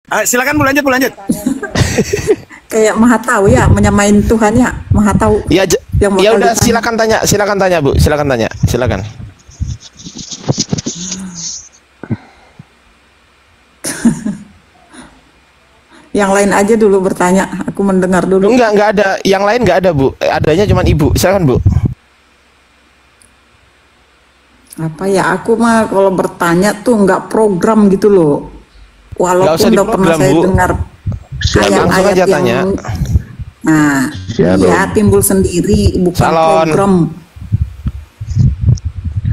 Silakan Bu, lanjut Bu, lanjut. Kayak maha tahu ya, menyamain Tuhan ya, maha tahu. Ya, yang ya udah silakan tanya Bu, silakan tanya, silakan. Yang lain aja dulu bertanya, aku mendengar dulu. Enggak ada, yang lain enggak ada Bu, adanya cuma Ibu, silakan Bu. Apa ya, aku mah kalau bertanya tuh nggak program gitu loh. Walaupun udah pernah saya dengar ayat-ayat yang tanya. Nah, ya timbul sendiri, bukan program.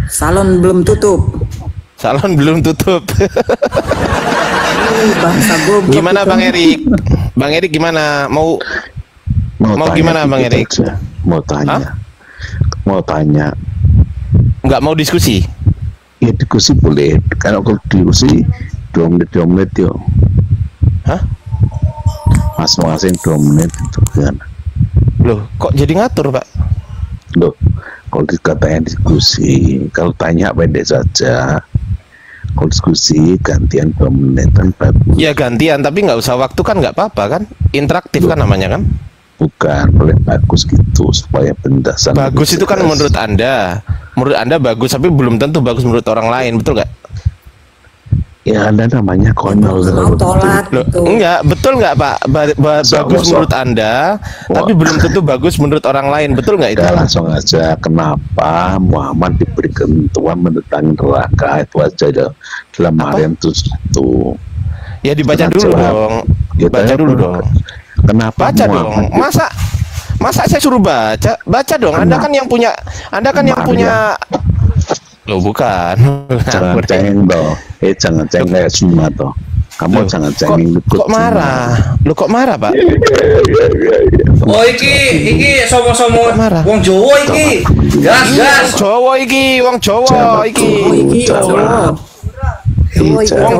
Salon belum tutup. Salon belum tutup. Bangsa goblok. Gimana Bang Erik? Bang Erik gimana? Mau gimana Bang Erik? Mau tanya. Mau tanya. Nggak mau diskusi? Ya diskusi boleh. Kalau diskusi 2 menit yo. Hah? Masing-masing 2 menit itu kan. Loh, kok jadi ngatur Pak? Loh, kalau dikatakan diskusi, kalau tanya pendek saja. Kalau diskusi gantian 2 menit kan bagus. Ya gantian, tapi nggak usah waktu kan nggak apa-apa kan? Interaktif kan namanya kan? Bukan, boleh bagus gitu supaya penjelasan. Bagus itu kan menurut Anda bagus, tapi belum tentu bagus menurut orang lain, betul nggak? Ya Anda namanya konyol. Gitu. Enggak, betul nggak Pak? Bagus menurut Anda, tapi belum tentu bagus menurut orang lain, betul nggak itu? Langsung aja, kenapa Muhammad diberi ketentuan mendatangi neraka itu aja dalam harian itu. Ya dibaca dulu dong. Baca dulu dong. Kenapa baca dong? Masa saya suruh baca? Baca dong. Anda kan yang punya. Loh bukan. Jangan cengeng dong. Jangan cengeng kayak semua toh. Kamu jangan cengeng. Kok marah? Lo kok marah Pak? Oh iki somo-somo wong Jawa iki. Gas. Wong Jawa iki. Wong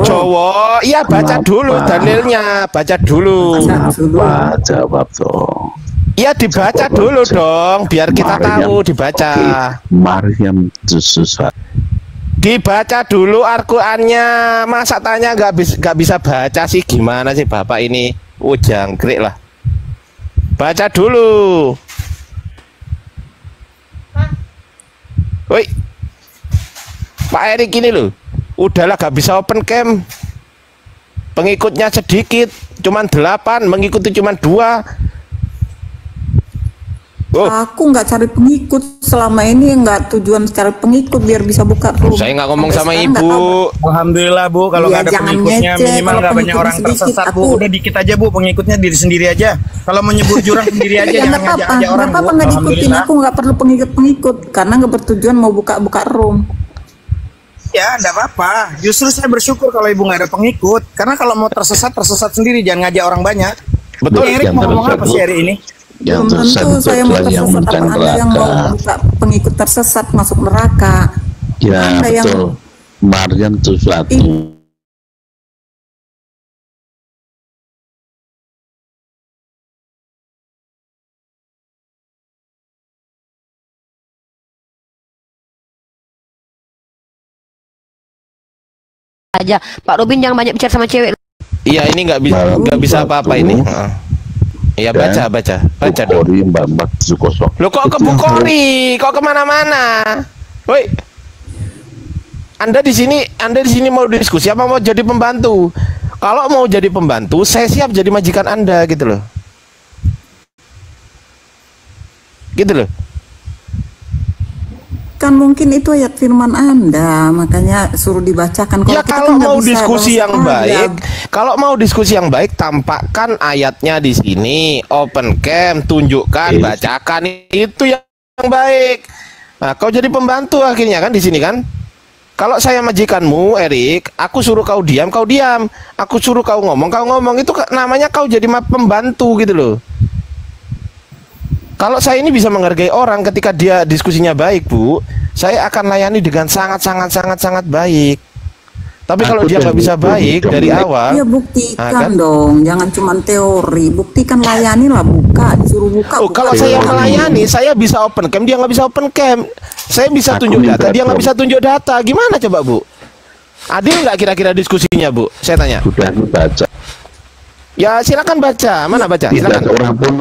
Jawa. Iya baca dulu dalilnya, baca dulu. Apa jawab dong. Iya dibaca dulu dong, biar kita tahu dibaca. Maryam susah. Dibaca dulu Al-Qur'annya, masa tanya nggak bisa baca sih, gimana sih Bapak ini? Jangkrik lah. Baca dulu. Woi, Pak Erik ini loh, udahlah gak bisa open cam. Pengikutnya sedikit, cuman 8, mengikuti cuman 2. Aku nggak cari pengikut selama ini, nggak tujuan cari pengikut biar bisa buka room. Saya nggak ngomong sama Ibu. Alhamdulillah Bu, kalau nggak ada pengikutnya minimal nggak banyak orang tersesat Bu. Udah dikit aja Bu, pengikutnya diri sendiri aja. Kalau menyebut jurang sendiri aja, jangan ngajak aja orang Bu. Nggak diikutin, aku nggak perlu pengikut karena nggak bertujuan mau buka room. Ya, enggak apa-apa. Justru saya bersyukur kalau Ibu nggak ada pengikut. Karena kalau mau tersesat sendiri, jangan ngajak orang banyak. Betul. Erik mau ngomong apa sih hari ini? Belum tentu saya mau tersesat, apa Anda yang mau buka pengikut tersesat masuk neraka? Ya betul. Maryam sesuatu. Aja Pak Robin jangan banyak bicara sama cewek. Iya ini nggak bisa apa-apa ini. Iya baca dong. Lo kok ke Bukori, kok kemana-mana? Woi, Anda di sini mau diskusi apa mau jadi pembantu? Kalau mau jadi pembantu, saya siap jadi majikan Anda gitu loh. Gitu loh. Kan mungkin itu ayat firman Anda, makanya suruh dibacakan. Ya kalau mau diskusi yang baik, kalau mau diskusi yang baik, tampakkan ayatnya di sini, open cam, tunjukkan, bacakan, itu yang baik. Nah, kau jadi pembantu akhirnya kan di sini kan? Kalau saya majikanmu, Erik, aku suruh kau diam, kau diam. Aku suruh kau ngomong, itu namanya kau jadi pembantu gitu loh. Kalau saya ini bisa menghargai orang ketika dia diskusinya baik, Bu, saya akan layani dengan sangat baik. Tapi kalau dia nggak bisa baik dari awal, ya buktikan dong, jangan cuma teori, buktikan, layani lah, disuruh buka. Kalau saya melayani, saya bisa open cam, dia nggak bisa open cam. Saya bisa tunjuk data, dia nggak bisa tunjuk data. Gimana coba Bu? Adil nggak kira-kira diskusinya Bu? Saya tanya. Sudah baca. Ya silakan baca. Mana baca? Tidak Silakan. ada orang pun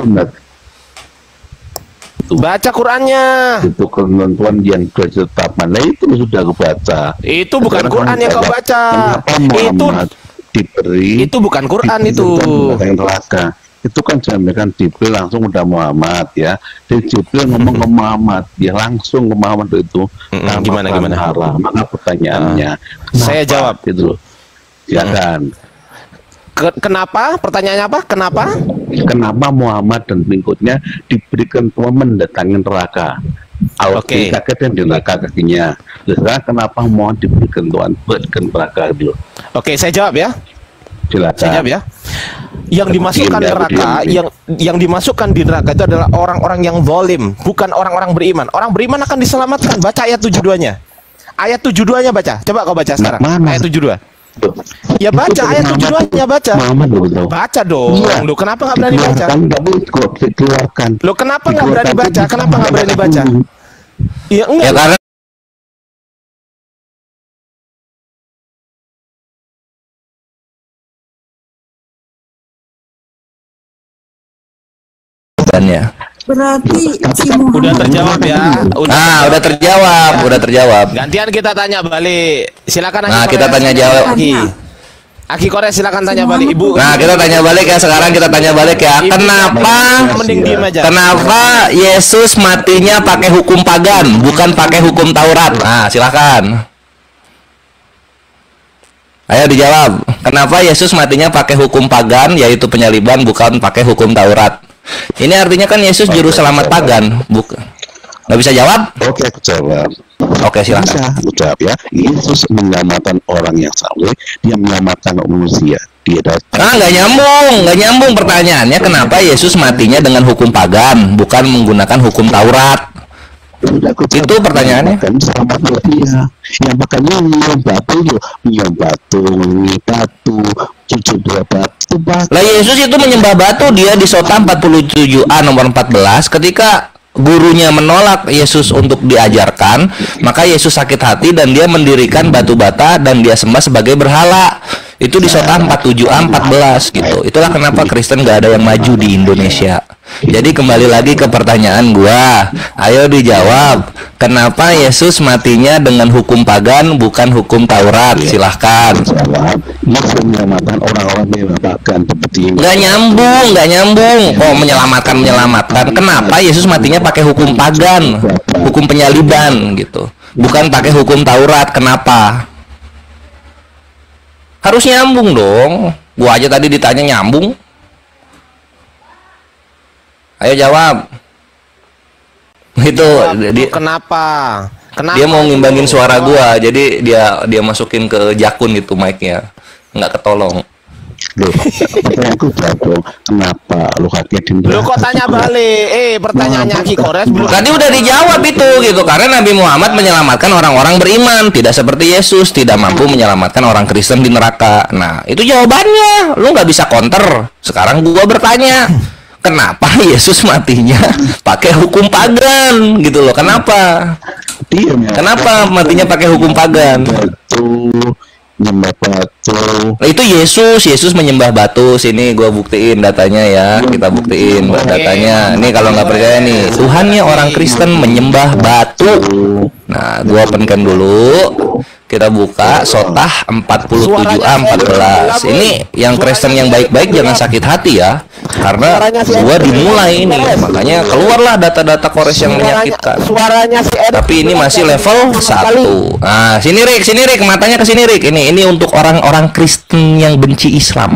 Baca Qurannya. itu ketentuan yang ditetapkan. Nah itu sudah kebaca. Itu bukan Quran yang kau baca. Itu diberi. Itu bukan Quran itu. Neraka. Itu kan disampaikan Jibril langsung udah Muhammad ya. Jadi Jibril ngomong ke Muhammad, dia langsung ke Muhammad itu. Gimana? Maka pertanyaannya, saya jawab gitu loh. Ya kan. Kenapa? Pertanyaannya apa? Kenapa Muhammad dan pengikutnya diberikan Tuhan mendatangi neraka? Oke. Kaget dan di neraka kakinya. Sekarang kenapa Muhammad diberikan Tuhan ke neraka gitu? Oke, saya jawab ya. Silakan. Saya jawab ya. Yang dimasukkan neraka, yang dimasukkan di neraka itu adalah orang-orang yang zalim, bukan orang-orang beriman. Orang beriman akan diselamatkan. Baca ayat 72-nya. Ayat 72-nya baca. Coba kau baca sekarang. Mana? Ayat 72. Ya baca ayat 72-nya baca. Baca dong. Iya. Loh, kenapa nggak berani baca? Dikeluarkan. Loh, kenapa nggak berani baca? Kenapa nggak berani baca? Ya enggak. Ya karena Berarti si Udah Muhammad terjawab ya. udah terjawab. Gantian kita tanya balik. Silakan Aki Nah, Kores. kita tanya jawab. Aki Kores silakan tanya balik Ibu. Nah, kita tanya balik ya, sekarang kita tanya balik ya. Ibu, Kenapa mending diem aja. Kenapa Yesus matinya pakai hukum pagan, bukan pakai hukum Taurat? Nah, silakan. Ayo dijawab. Kenapa Yesus matinya pakai hukum pagan, yaitu penyaliban, bukan pakai hukum Taurat? Ini artinya kan Yesus juru selamat pagan, bukan? Nggak bisa jawab? Oke, aku jawab. Oke, silakan. Bisa, aku jawab ya. Yesus menyelamatkan orang yang saleh, dia menyelamatkan manusia. Dia datang. Nggak nyambung pertanyaannya. Kenapa Yesus matinya dengan hukum pagan, bukan menggunakan hukum Taurat? Itu pertanyaannya. Selamat dia. Yang makanya nyium batu, cucu dua batu. Lah Yesus itu menyembah batu, dia di Sota 47a nomor 14 ketika gurunya menolak Yesus untuk diajarkan, maka Yesus sakit hati dan dia mendirikan batu bata dan dia sembah sebagai berhala. Itu di Sota 47a 14 gitu. Itulah kenapa Kristen gak ada yang maju di Indonesia. Jadi kembali lagi ke pertanyaan gua. Ayo dijawab. Kenapa Yesus matinya dengan hukum pagan bukan hukum Taurat? Silahkan. Yesus menyelamatkan orang-orang yang pagan seperti ini. Nggak nyambung. Oh, menyelamatkan. Kenapa Yesus matinya pakai hukum pagan, hukum penyaliban gitu, bukan pakai hukum Taurat? Kenapa? Harus nyambung dong. Gua aja tadi ditanya nyambung. Ayo jawab. Itu Kenapa? dia mau ngimbangin suara gua, jadi dia masukin ke jakun gitu mic-nya. Nggak ketolong. Loh, aku jawab, kenapa lu kaget di Lu kok tanya balik? Pertanyaannya Aki Kores belum. Tadi udah dijawab itu gitu, karena Nabi Muhammad menyelamatkan orang-orang beriman, tidak seperti Yesus tidak mampu menyelamatkan orang Kristen di neraka. Nah, itu jawabannya. Lu nggak bisa counter. Sekarang gua bertanya, kenapa Yesus matinya pakai hukum pagan gitu loh? Kenapa? Kenapa matinya pakai hukum pagan? Menyembah batu. Nah, itu Yesus menyembah batu. Sini gua buktiin datanya ya. Kita buktiin datanya. Nih kalau nggak percaya nih, Tuhannya orang Kristen menyembah batu. Nah, gua openkan dulu. Kita buka Sotah 47a 14. Ini yang Kristen yang baik-baik jangan sakit hati ya. Karena gua dimulai ini. Makanya keluarlah data-data Kores yang menyakitkan. Tapi ini masih level 1. Nah, sini Rik, matanya ke sini Rik. Ini untuk orang-orang Kristen yang benci Islam.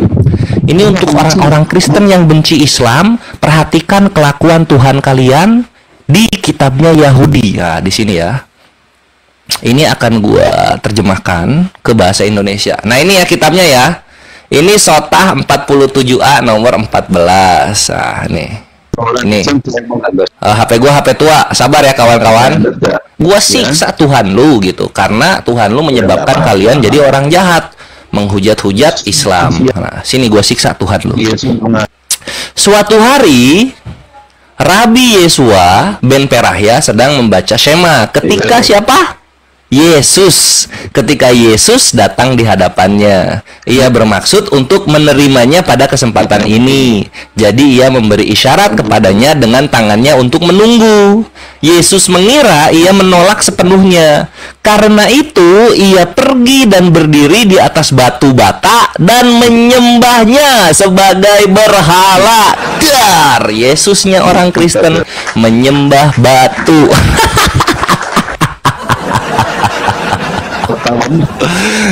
Ini untuk orang-orang Kristen yang benci Islam. Perhatikan kelakuan Tuhan kalian di kitabnya Yahudi. Nah, di sini ya. Ini akan gua terjemahkan ke bahasa Indonesia. Nah, ini ya kitabnya ya. Ini Sotah 47a nomor 14. Nah, nih. Ini. HP gua HP tua. Sabar ya kawan-kawan. Gua siksa Tuhan lu gitu. Karena Tuhan lu menyebabkan kalian jadi orang jahat, menghujat-hujat Islam. Nah, sini gua siksa Tuhan lu. Suatu hari Rabi Yesua ben Perahya sedang membaca Shema ketika siapa? Yesus. Ketika Yesus datang di hadapannya, ia bermaksud untuk menerimanya pada kesempatan ini. Jadi ia memberi isyarat kepadanya dengan tangannya untuk menunggu. Yesus mengira ia menolak sepenuhnya. Karena itu ia pergi dan berdiri di atas batu bata dan menyembahnya sebagai berhala. Dar, Yesusnya orang Kristen menyembah batu.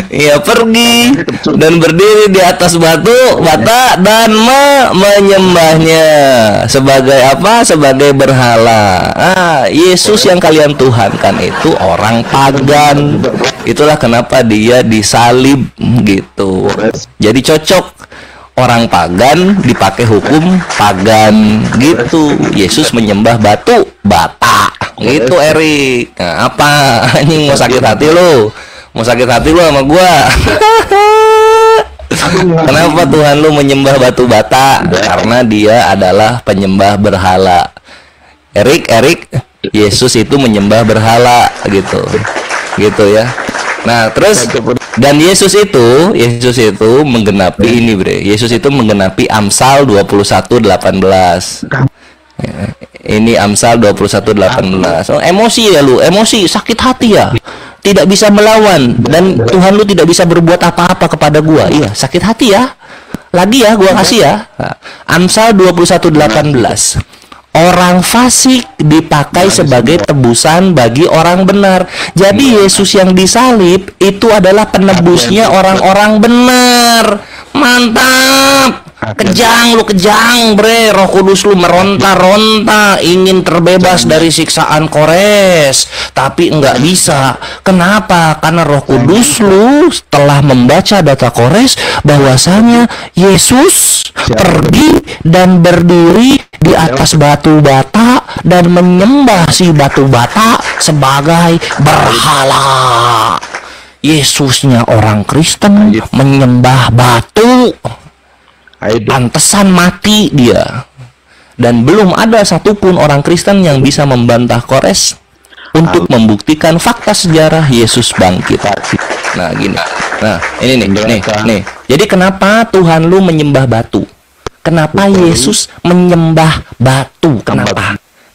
Ia pergi dan berdiri di atas batu bata dan menyembahnya sebagai apa? Sebagai berhala. Yesus yang kalian tuhankan itu orang pagan. Itulah kenapa dia disalib gitu. Jadi cocok, orang pagan dipakai hukum pagan gitu. Yesus menyembah batu bata gitu. Erik, nah, apa anjing mau sakit hati lo? Mau sakit hati lu sama gua? Kenapa Tuhan lu menyembah batu bata? Karena dia adalah penyembah berhala. Erik, Yesus itu menyembah berhala gitu. Gitu ya. Nah, terus dan Yesus itu menggenapi ini, Bre. Yesus itu menggenapi Amsal 21:18. Ini Amsal 21:18. Oh, emosi ya lu, emosi, sakit hati ya. Tidak bisa melawan dan Tuhan lu tidak bisa berbuat apa-apa kepada gua. Iya, sakit hati ya. Lagi ya, gua kasih ya. Amsal 21:18. Orang fasik dipakai sebagai tebusan bagi orang benar. Jadi Yesus yang disalib itu adalah penebusnya orang-orang benar. Mantap. Kejang lu, kejang bre. Roh Kudus lu meronta-ronta ingin terbebas dari siksaan Kores, tapi enggak bisa. Kenapa? Karena Roh Kudus lu telah membaca data Kores bahwasanya Yesus pergi dan berdiri di atas batu bata dan menyembah si batu bata sebagai berhala. Yesusnya orang Kristen menyembah batu. Pantesan mati dia. Dan belum ada satupun orang Kristen yang bisa membantah Kores untuk membuktikan fakta sejarah Yesus bangkit. Nah gini. Nah ini nih. Jadi kenapa Tuhan lu menyembah batu? Kenapa Yesus menyembah batu?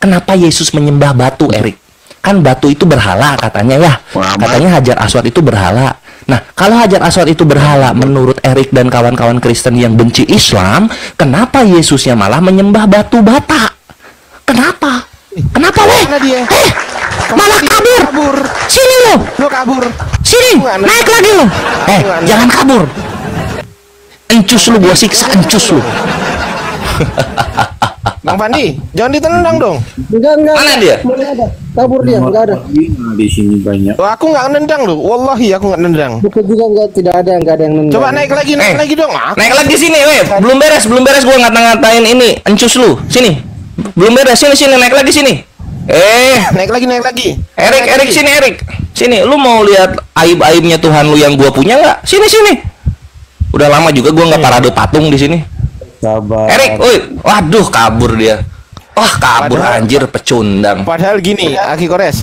Kenapa Yesus menyembah batu, Erik? Kan batu itu berhala katanya ya. Katanya Hajar Aswad itu berhala. Nah, kalau Hajar Aswad itu berhala menurut Erik dan kawan-kawan Kristen yang benci Islam, kenapa Yesusnya malah menyembah batu bata? Kenapa? Kenapa lo? Malah kabur. Sini lo. Lo kabur. Sini, naik lagi lo. Jangan kabur. Encus lu, gua siksa encus lu. Bang Pandi, jangan ditendang dong. Enggak. Mana dia? Kabur dia, enggak ada. Di sini banyak. Oh, aku nggak nendang loh. Wallahi aku nggak nendang. Bukan juga enggak, tidak ada yang nendang. Coba naik lagi dong. Naik lagi sini, weh. Belum beres gua ngata-ngatain ini. Encus lu. Sini. Belum beres, sini naik lagi sini. Naik lagi. Erik sini, Erik. Sini, lu mau lihat aib-aibnya Tuhan lu yang gua punya nggak? Sini. Udah lama juga gua nggak parade patung di sini. Sabar. Erik, waduh kabur dia. Wah kabur anjir, pecundang. Padahal gini, Aki Kores,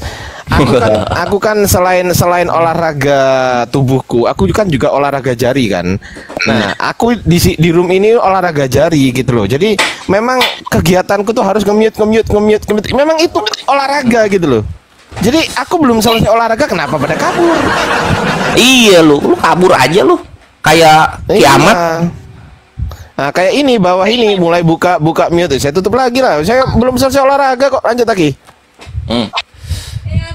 aku kan selain olahraga tubuhku, aku kan juga olahraga jari kan. Nah, aku di room ini olahraga jari gitu loh. Jadi memang kegiatanku tuh harus nge-mute. Memang itu olahraga gitu loh. Jadi aku belum selesai olahraga, kenapa pada kabur? Iya lu kabur aja lu. Kayak kiamat. Nah, kayak ini bawah ini mulai buka mute. Saya tutup lagi lah. Saya belum selesai olahraga kok. Lanjut lagi.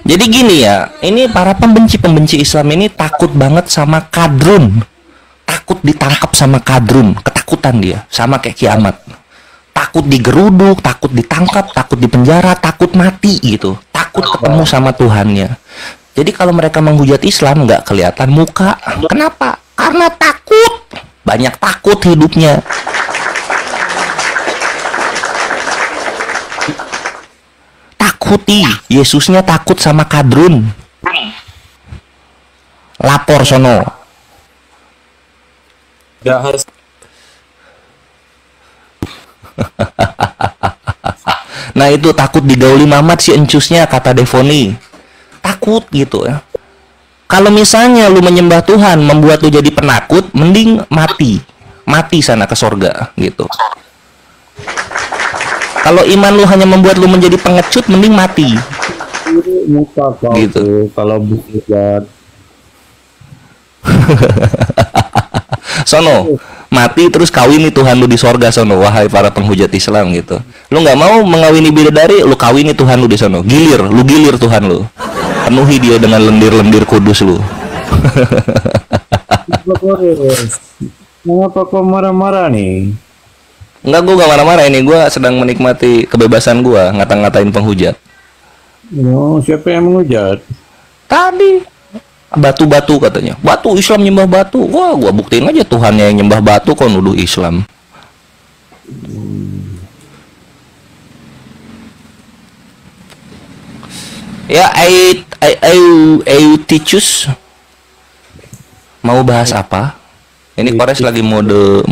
Jadi gini ya, ini para pembenci Islam ini takut banget sama kadrun. Takut ditangkap sama kadrun, ketakutan dia, sama kayak kiamat. Takut digeruduk, takut ditangkap, takut dipenjara, takut mati gitu. Takut ketemu sama Tuhannya. Jadi kalau mereka menghujat Islam nggak kelihatan muka. Kenapa? Karena takut. Banyak takut hidupnya. Takuti. Yesusnya takut sama kadrun. Lapor sono. Nah itu takut digauli Mamat si encusnya, kata Devoni. Takut gitu ya. Kalau misalnya lu menyembah Tuhan membuat lu jadi penakut, mending mati sana ke sorga gitu. Kalau iman lu hanya membuat lu menjadi pengecut, mending mati. Muka kau Gitu. tuh, kalau bukan Sono, mati terus kawini Tuhan lu di sorga sono, wahai para penghujat Islam gitu. Lu nggak mau mengawini bidadari, lu kawini Tuhan lu di sono. Lu gilir Tuhan lu. Penuhi dia dengan lendir-lendir kudus lu. Mengapa kau marah-marah nih? Enggak, gua gak marah-marah ini, gua sedang menikmati kebebasan gua ngata-ngatain penghujat. Oh, siapa yang menghujat? Tadi batu-batu katanya. Batu, Islam nyembah batu. Wah, gua buktiin aja Tuhannya yang nyembah batu kok nuduh Islam. Ya, Eutychus mau bahas apa? Ini Kores lagi mode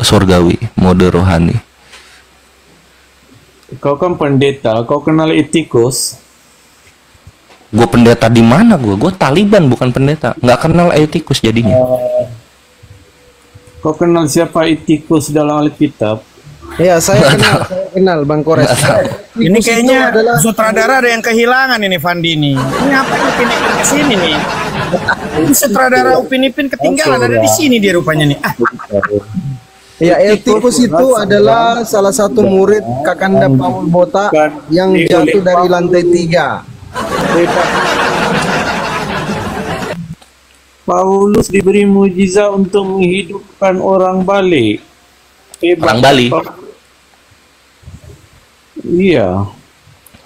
surgawi, mode rohani. Kau kan pendeta, kau kenal Eutychus? Gue pendeta di mana gue? Gue Taliban bukan pendeta. Nggak kenal Eutychus jadinya. Kau kenal siapa Eutychus dalam Alkitab? Ya, saya kenal Bang Kores. Ini kayaknya sutradara ada yang kehilangan ini Fandi nih. Ini apa Upin Ipin kesini nih? Ini sutradara Upin Ipin ketinggalan, ada di sini dia rupanya nih. Ya, Eutychus itu adalah salah satu murid Kakanda Paul Bota yang jatuh dari lantai 3. Paulus diberi mujizat untuk menghidupkan orang balik. Orang Bali. Iya.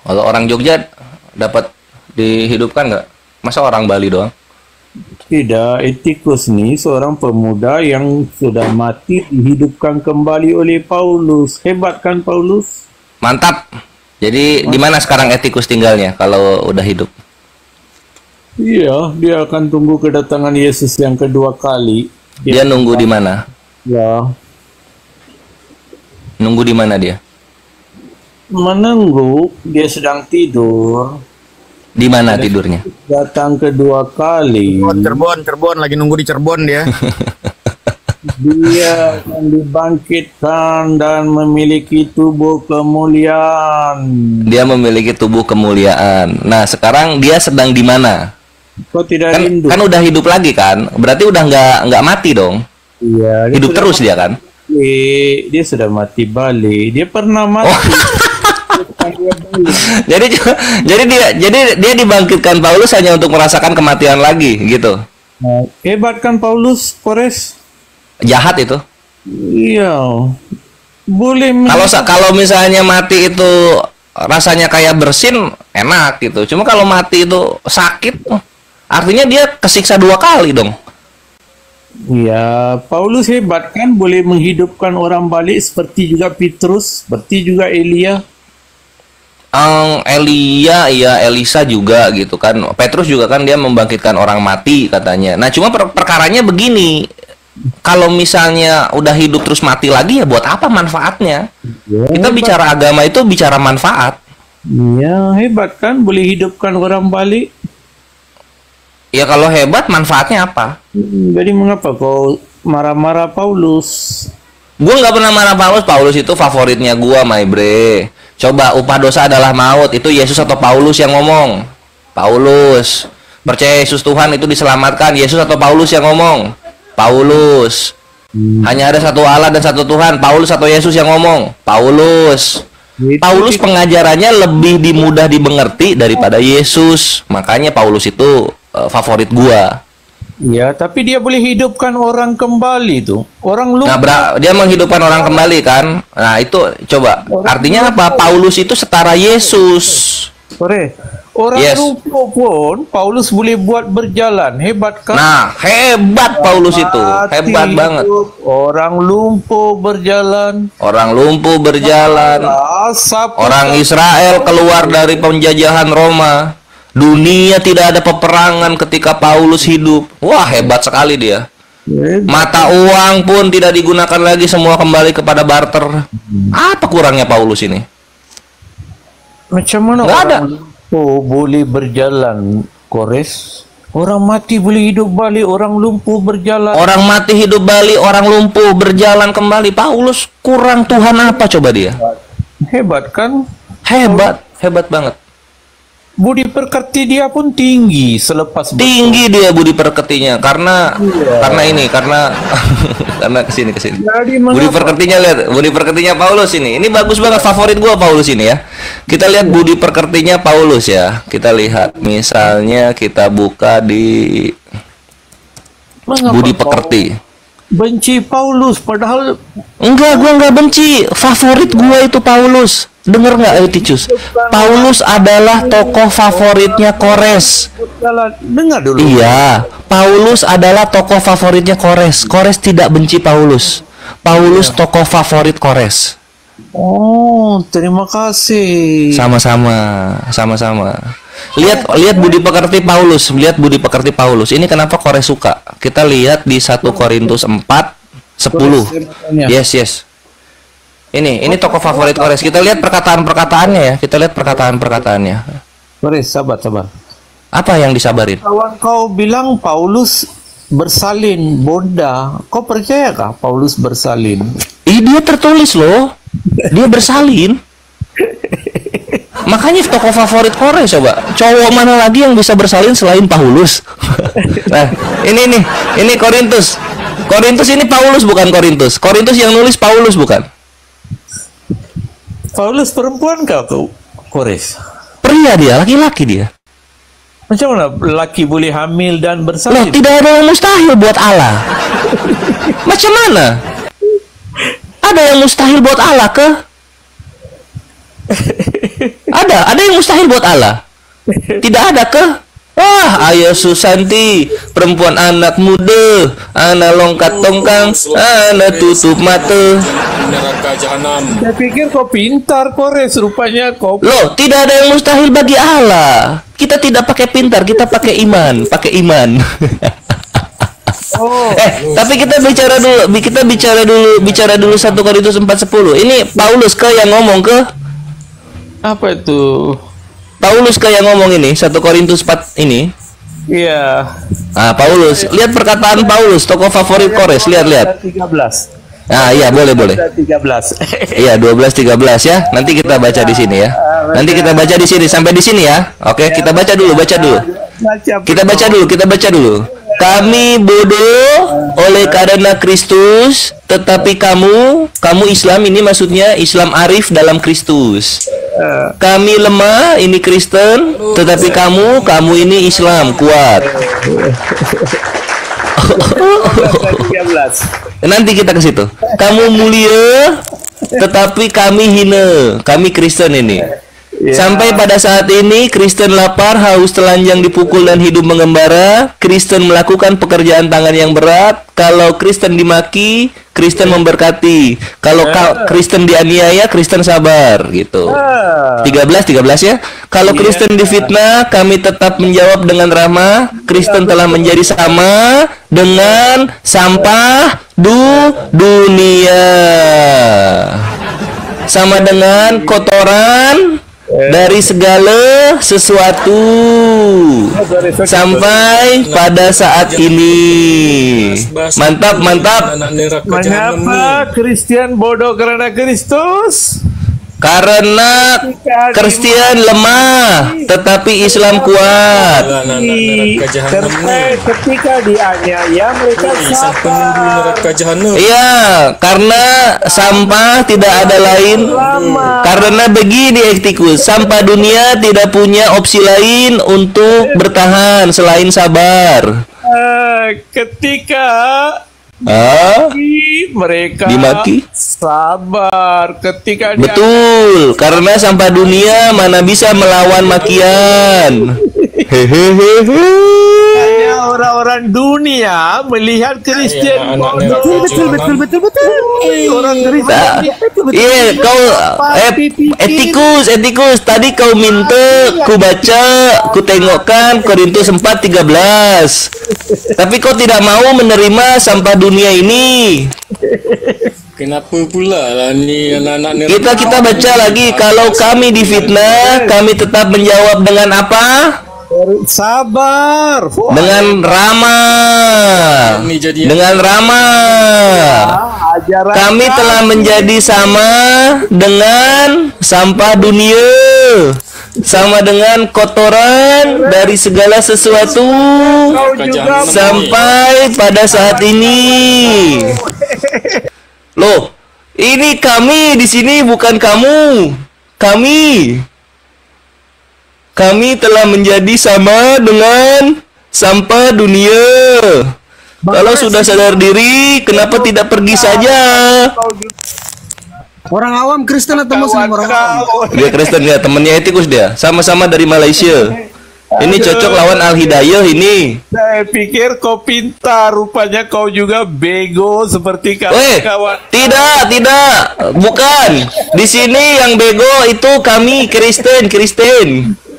Kalau orang Jogja dapat dihidupkan nggak? Masa orang Bali doang? Tidak, Eutychus nih seorang pemuda yang sudah mati dihidupkan kembali oleh Paulus. Hebat kan Paulus? Mantap. Jadi di mana sekarang Eutychus tinggalnya kalau udah hidup? Iya, dia akan tunggu kedatangan Yesus yang kedua kali. Dia nunggu di mana? Ya, Nunggu di mana dia? menunggu, dia sedang tidur. Di mana tidurnya? Datang kedua kali. Cirebon, lagi nunggu di Cirebon dia. Dia akan dibangkitkan dan memiliki tubuh kemuliaan. Dia memiliki tubuh kemuliaan. Nah, sekarang dia sedang di mana? Kau tidak rindu? Kan udah hidup lagi kan? Berarti udah nggak mati dong? Iya. Hidup terus dia kan? Dia sudah mati balik. Dia pernah mati. jadi dia dibangkitkan Paulus hanya untuk merasakan kematian lagi gitu. Hebat kan Paulus, Kores? Jahat itu. Iya. Boleh. Kalau misalnya mati itu rasanya kayak bersin, enak gitu. Cuma kalau mati itu sakit, artinya dia kesiksa 2 kali dong. Ya, Paulus hebat kan, boleh menghidupkan orang balik seperti juga Petrus, seperti juga Elia. Elia, ya Elisa juga gitu kan. Petrus juga kan dia membangkitkan orang mati katanya. Nah, cuma perkaranya begini. Kalau misalnya udah hidup terus mati lagi ya buat apa manfaatnya? Kita bicara agama itu bicara manfaat. Ya, hebat kan, boleh hidupkan orang balik. Ya kalau hebat manfaatnya apa? Jadi mengapa kau marah-marah Paulus? Gue nggak pernah marah Paulus. Paulus itu favoritnya gue, my bre. Coba upah dosa adalah maut. Itu Yesus atau Paulus yang ngomong? Paulus. Percaya Yesus Tuhan itu diselamatkan. Yesus atau Paulus yang ngomong? Paulus. Hanya ada satu Allah dan satu Tuhan. Paulus atau Yesus yang ngomong? Paulus. Paulus pengajarannya lebih mudah dimengerti daripada Yesus. Makanya Paulus itu favorit gua. Ya, tapi dia boleh hidupkan orang kembali tuh. Orang lupa. Nah, dia menghidupkan orang kembali kan. Nah, itu coba. Artinya apa? Paulus itu setara Yesus. Orang lupa pun Paulus boleh buat berjalan. Hebat kan? Nah, hebat Paulus itu. Hebat banget. Orang lumpuh berjalan. Orang lumpuh berjalan. Orang Israel keluar dari penjajahan Roma. Dunia tidak ada peperangan ketika Paulus hidup. Wah, hebat sekali dia. Mata uang pun tidak digunakan lagi, semua kembali kepada barter. Apa kurangnya Paulus ini? Macam mana nggak ada. Boleh berjalan, Kores? Orang mati boleh hidup balik, orang lumpuh berjalan. Orang mati hidup balik, orang lumpuh berjalan kembali. Paulus kurang Tuhan apa coba dia? Hebat kan? Hebat, hebat banget. Budi pekerti dia pun tinggi selepas tinggi dia budi pekertinya karena karena kesini. Budi pekertinya, lihat budi pekertinya Paulus ini bagus banget, favorit gua Paulus ini ya. Kita lihat budi pekertinya Paulus ya. Kita lihat misalnya kita buka di budi pekerti. Benci Paulus padahal enggak, gua enggak benci, favorit gua itu Paulus. Dengar nggak Eutychus? Paulus adalah tokoh favoritnya Kores. Dengar dulu. Iya, Paulus adalah tokoh favoritnya Kores. Kores tidak benci Paulus. Paulus tokoh favorit Kores. Oh, terima kasih. Sama-sama. Lihat budi pekerti Paulus. Lihat budi pekerti Paulus. Ini kenapa Kores suka? Kita lihat di 1 Korintus 4:10. Yes. Ini tokoh favorit Kores. Kita lihat perkataan-perkataannya ya. Kita lihat perkataan-perkataannya. Kores, sabar. Apa yang disabarin? Kawan kau bilang Paulus bersalin, Bonda. Kau percayakah Paulus bersalin? Dia tertulis loh. Dia bersalin. Makanya tokoh favorit Kores coba. Cowok mana lagi yang bisa bersalin selain Paulus? Nah, ini Korintus. Korintus ini Paulus bukan Korintus. Korintus yang nulis Paulus bukan? Paulus perempuan kau Kores? Pria dia, laki-laki dia. Macam mana laki boleh hamil dan bersalin? Loh, tidak ada yang mustahil buat Allah. Macam mana? Ada yang mustahil buat Allah ke? Ada yang mustahil buat Allah. Tidak ada ke? Wah, Ayo Susanti, perempuan anak muda, anak longkat tongkang, anak tutup mata. Neraka jahanam. Saya pikir kau pintar, Kores. Rupanya kau. Loh, tidak ada yang mustahil bagi Allah. Kita tidak pakai pintar, kita pakai iman, tapi kita bicara dulu 1 Korintus 4:10. Ini Paulus ke yang ngomong ke? Apa itu? Paulus kayak ngomong ini 1 Korintus 4 ini. Iya. Paulus, lihat perkataan Paulus, tokoh favorit Kores, lihat. 13. Iya, boleh. 13. Iya, 12-13 ya. Nanti kita baca di sini ya. Nanti kita baca di sini sampai di sini ya. Oke, kita baca dulu. Kita baca dulu. Kami bodoh oleh karena Kristus, tetapi kamu Islam, ini maksudnya Islam arif dalam Kristus. Kami lemah, ini Kristen, tetapi kamu ini Islam kuat. Nanti kita ke situ. Kamu mulia, tetapi kami hina. Kami Kristen ini. Sampai pada saat ini Kristen lapar, haus, telanjang, dipukul dan hidup mengembara. Kristen melakukan pekerjaan tangan yang berat. Kalau Kristen dimaki, Kristen memberkati. Kalau Kristen dianiaya, Kristen sabar gitu. 13 ya. Kalau Kristen difitnah, kami tetap menjawab dengan ramah. Kristen telah menjadi sama dengan sampah dunia. Sama dengan kotoran dari segala sesuatu sampai pada saat ini. Mantap. Mengapa Kristen bodoh karena Kristus? Karena Kristen lemah, tetapi Islam kuat. Ketika dianiaya mereka sabar. Iya, karena sampah tidak ada lain. Karena begini Eutychus, sampah dunia tidak punya opsi lain untuk bertahan selain sabar. Ketika mereka dimaki sabar ketika betul, karena sampah dunia mana bisa melawan makian. Hanya orang-orang dunia melihat Kristen betul. Orang Kristen iya, kau Eutychus tadi kau minta ku baca, ku tengokkan Korintus 4:13. Tapi kau tidak mau menerima sampah dunia ini. Kenapa pula lah ni anak-anak kita baca lagi. Kalau kami difitnah, kami tetap menjawab dengan apa? Sabar. Dengan ramah. Dengan ramah. Kami telah menjadi sama dengan sampah dunia, sama dengan kotoran dari segala sesuatu sampai pada saat ini. Loh, ini kami di sini bukan kamu. Kami telah menjadi sama dengan sampah dunia. Kalau sudah sadar diri, kenapa tidak pergi saja? Orang awam Kristen atau Muslim? Orang awam. Dia Kristen ya, temennya etikus dia. Sama-sama dari Malaysia. Ini cocok lawan Al Hidayah ini. Saya pikir kau pintar, rupanya kau juga bego seperti kawan-kawan. Tidak, bukan. Di sini yang bego itu kami Kristen.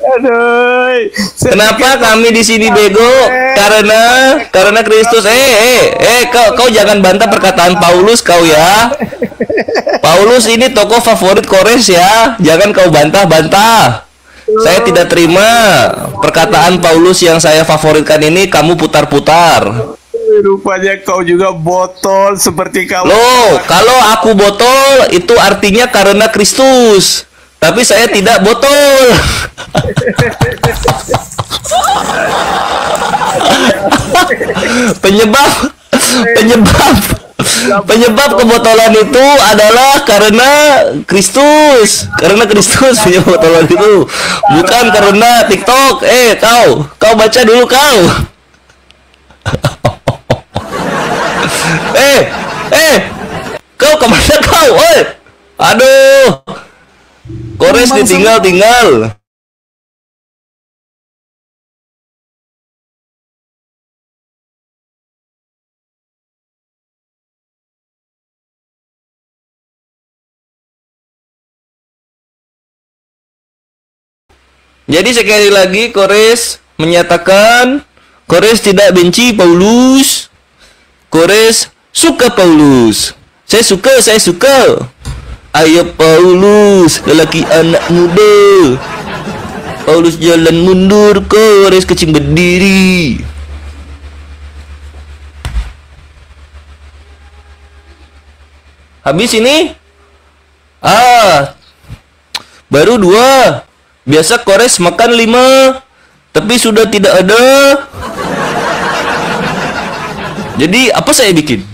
Aduh. Kenapa kami di sini bego? Karena Kristus. Kau jangan bantah perkataan Paulus kau ya. Paulus ini tokoh favorit Kores ya. Jangan kau bantah. Saya tidak terima perkataan Paulus yang saya favoritkan ini kamu putar-putar. Rupanya kau juga botol seperti kamu. Loh, kalau aku botol itu artinya karena Kristus. Tapi saya tidak botol. Penyebab kebotolan itu adalah karena Kristus. Karena Kristus penyebab kebotolan itu, bukan karena TikTok. Kau baca dulu kau. Kau kemana kau? Aduh. Kores ditinggal. Jadi sekali lagi Kores menyatakan Kores tidak benci Paulus. Kores suka Paulus. Saya suka. Ayo Paulus, lelaki anak muda. Paulus jalan mundur, Kores kecing berdiri. Habis ini? Baru 2. Biasa Kores makan 5, tapi sudah tidak ada. Jadi apa saya bikin?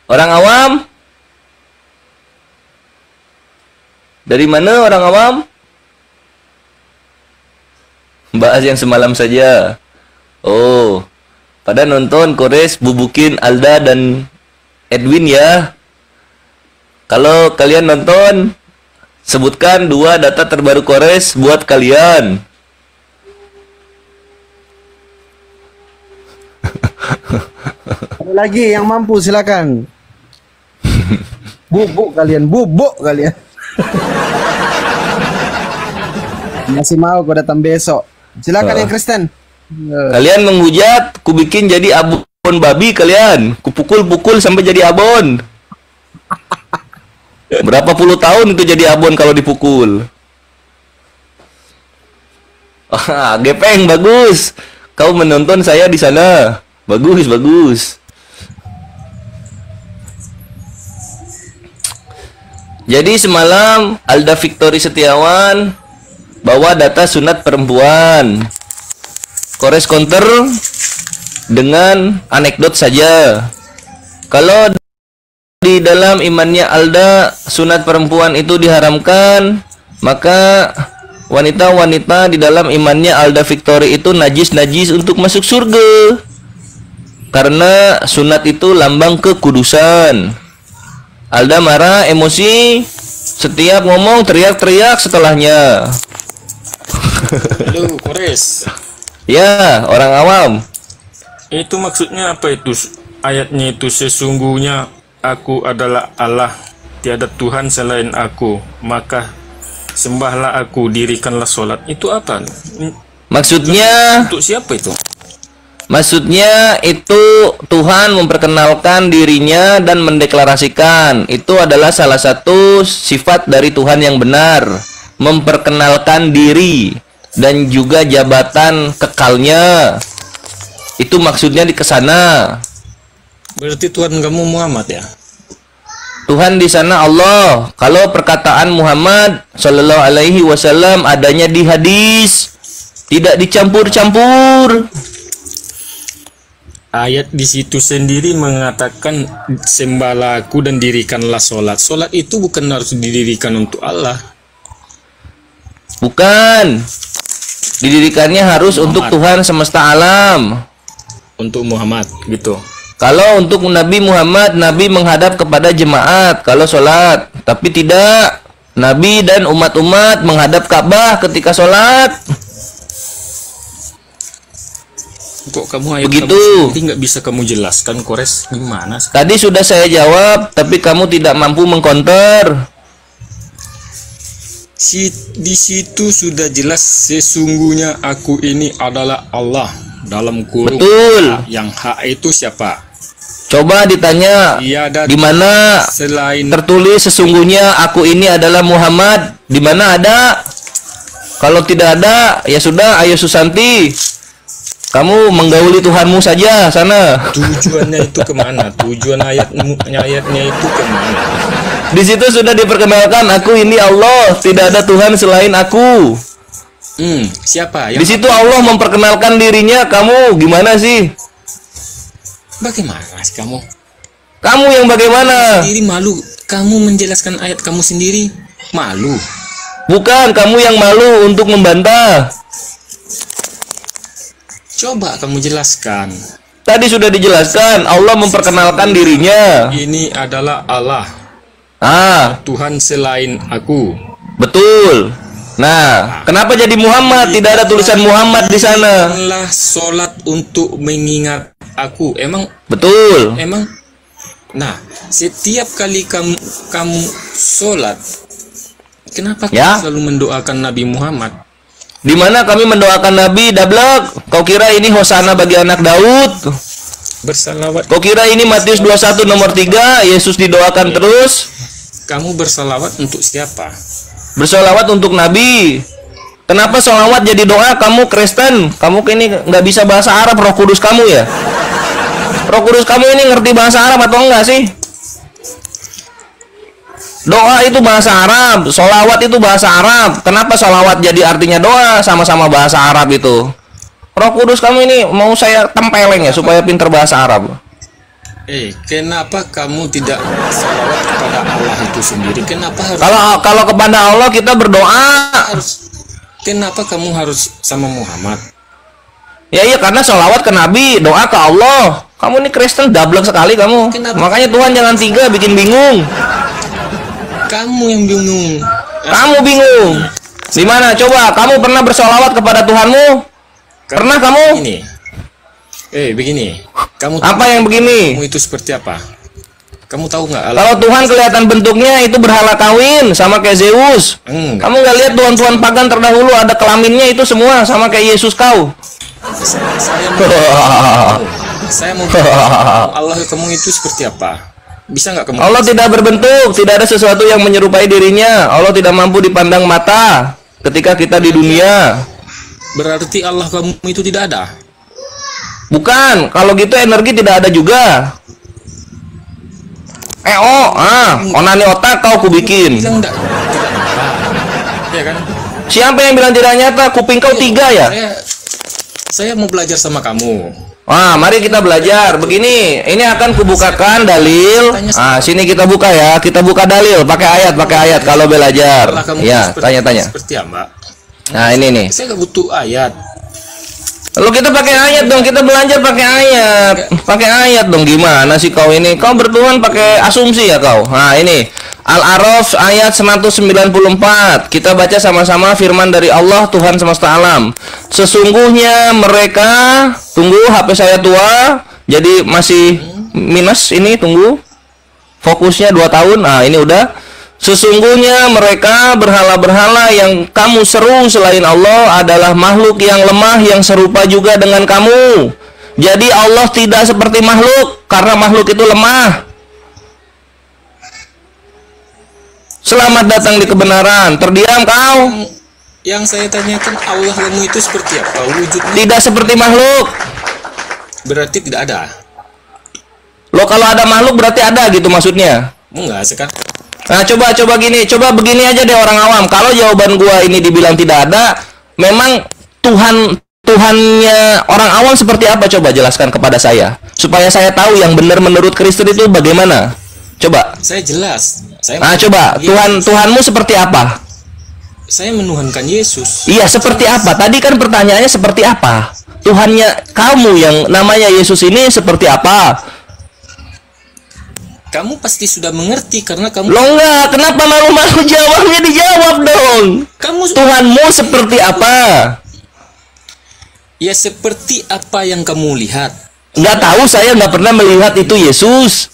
Orang awam? Dari mana orang awam? Bahas yang semalam saja. Oh, pada nonton Kores bubukin Alda dan Edwin ya. Kalau kalian nonton, sebutkan 2 data terbaru Kores buat kalian. Ada lagi yang mampu silakan. Bubuk kalian. Masih mau kau datang besok. Silakan yang Kristen. Kalian menghujat, ku bikin jadi abon babi kalian. Ku pukul sampai jadi abon. Berapa puluh tahun itu jadi abon kalau dipukul. Gepeng bagus. Kau menonton saya di sana. Bagus. Jadi semalam Alda Victory Setiawan bawa data sunat perempuan. Kores counter dengan anekdot saja. Kalau di dalam imannya Alda sunat perempuan itu diharamkan, maka wanita-wanita di dalam imannya Alda Victory itu najis untuk masuk surga. Karena sunat itu lambang kekudusan. Alda marah, emosi, setiap ngomong teriak-teriak setelahnya. Halo, Kores. Ya, orang awam. Itu maksudnya apa itu? Ayatnya itu sesungguhnya aku adalah Allah, tiada Tuhan selain aku, maka sembahlah aku, dirikanlah sholat. Itu apa? Maksudnya Untuk siapa itu? Maksudnya itu Tuhan memperkenalkan dirinya dan mendeklarasikan. Itu adalah salah satu sifat dari Tuhan yang benar, memperkenalkan diri dan juga jabatan kekalnya. Itu maksudnya di kesana. Berarti Tuhan kamu Muhammad ya? Tuhan di sana Allah. Kalau perkataan Muhammad Shallallahu Alaihi Wasallam adanya di hadis, tidak dicampur-campur. Ayat di situ sendiri mengatakan sembahlah aku dan dirikanlah sholat. Sholat itu bukan harus didirikan untuk Allah. Bukan. Didirikannya harus Muhammad. untuk Tuhan semesta alam. Untuk Muhammad gitu. Kalau untuk Nabi Muhammad, Nabi menghadap kepada jemaat kalau sholat. Tapi tidak. Nabi dan umat-umat menghadap Ka'bah ketika sholat. Kok kamu ayat Begitu. kamu sendiri nggak bisa kamu jelaskan, Kores? Gimana? Tadi sudah saya jawab, tapi kamu tidak mampu mengkonter. Di situ sudah jelas sesungguhnya aku ini adalah Allah dalam kurung. Betul. Yang hak itu siapa? Coba ditanya di mana selain tertulis sesungguhnya aku ini adalah Muhammad. Di mana ada? Kalau tidak ada, ya sudah, ayo Susanti. Kamu menggauli Tuhanmu saja sana. Tujuannya itu kemana? Tujuan ayatnya itu kemana? Di situ sudah diperkenalkan aku ini Allah, tidak ada Tuhan selain aku. Siapa? Di situ Allah memperkenalkan dirinya. Kamu gimana sih? Bagaimana sih kamu? Kamu yang bagaimana? Sendiri malu. Kamu menjelaskan ayat kamu sendiri malu. Bukan, kamu yang malu untuk membantah. Coba kamu jelaskan. Tadi sudah dijelaskan, Allah memperkenalkan dirinya. Ini adalah Allah. Tuhan selain aku. Betul. Nah, kenapa jadi Muhammad? Tidak ada tulisan Muhammad di sana. Adalah sholat untuk mengingat aku. Emang? Betul. Emang? Nah, setiap kali kamu sholat, kenapa kamu selalu mendoakan Nabi Muhammad? Di mana kami mendoakan Nabi Dablek? Kau kira ini hosana bagi anak Daud? Bersalawat. Kau kira ini Matius 21 nomor 3 Yesus didoakan terus? Kamu bersalawat untuk siapa? Bersalawat untuk Nabi. Kenapa salawat jadi doa? Kamu Kristen, kamu ini nggak bisa bahasa Arab. Roh Kudus kamu ya? Roh Kudus kamu ini ngerti bahasa Arab atau enggak sih? Doa itu bahasa Arab, sholawat itu bahasa Arab. Kenapa sholawat jadi artinya doa? Sama-sama bahasa Arab itu. Roh Kudus kamu ini mau saya tempeleng ya supaya pinter bahasa Arab. Kenapa kamu tidak sholawat kepada Allah itu sendiri? Kenapa harus? Kalau kepada Allah kita berdoa. Kenapa kamu harus sama Muhammad? Ya iya, karena sholawat ke Nabi, doa ke Allah. Kamu ini Kristen dablek sekali kamu. Makanya Tuhan jangan tiga, bikin bingung. Kamu yang bingung. Kamu bingung. Di mana? Coba kamu pernah bersolawat kepada Tuhanmu? Pernah kamu? Begini. Kamu apa yang begini? Kamu itu seperti apa? Kamu tahu nggak? Kalau Tuhan kelihatan bentuknya itu berhala kawin sama kayak Zeus. Kamu nggak lihat tuhan-tuhan pagan terdahulu ada kelaminnya itu semua sama kayak Yesus kau. Saya mau Allah kamu itu seperti apa? Bisa nggak kamu? Allah tidak berbentuk, tidak ada sesuatu yang menyerupai dirinya. Allah tidak mampu dipandang mata ketika kita di dunia. Berarti Allah kamu itu tidak ada? Bukan, kalau gitu energi tidak ada juga. Onani otak kau kubikin. Bilang tidak ya kan? Siapa yang bilang tidak nyata? Kuping kau tiga ya? Saya mau belajar sama kamu. Mari kita belajar. Begini, ini akan kubukakan dalil. Sini kita buka ya. Kita buka dalil pakai ayat kalau belajar. Ya, tanya-tanya. Seperti apa? Nah, ini nih. Saya nggak butuh ayat. Lalu kita pakai ayat dong, kita belajar pakai ayat. Pakai ayat dong, gimana sih kau ini? Kau bertuhan pakai asumsi ya kau. Nah, ini Al-A'raf ayat 194. Kita baca sama-sama firman dari Allah Tuhan semesta alam. Sesungguhnya mereka, tunggu HP saya tua, jadi masih minus ini, tunggu. Fokusnya 2 tahun. Nah, ini udah. Sesungguhnya mereka berhala-berhala yang kamu seru selain Allah adalah makhluk yang lemah yang serupa juga dengan kamu. Jadi Allah tidak seperti makhluk karena makhluk itu lemah. Selamat datang di kebenaran. Terdiam kau. Yang saya tanyakan, Allahmu itu seperti apa wujudnya? Tidak seperti makhluk. Berarti tidak ada. Loh, kalau ada makhluk berarti ada gitu maksudnya? Enggak, sekarang. Nah, coba begini aja deh orang awam. Kalau jawaban gua ini dibilang tidak ada, memang Tuhannya orang awam seperti apa? Coba jelaskan kepada saya supaya saya tahu yang benar menurut Kristen itu bagaimana. Coba. Saya jelas. Coba Tuhanmu seperti apa? Saya menuhankan Yesus. Iya, seperti apa? Tadi kan pertanyaannya seperti apa? Tuhannya kamu yang namanya Yesus ini seperti apa? Kamu pasti sudah mengerti karena kamu. Lo enggak, kenapa malu-malu jawabnya? Dijawab dong. Tuhanmu seperti apa? Ya seperti apa yang kamu lihat. Nggak tahu, saya nggak pernah melihat itu Yesus.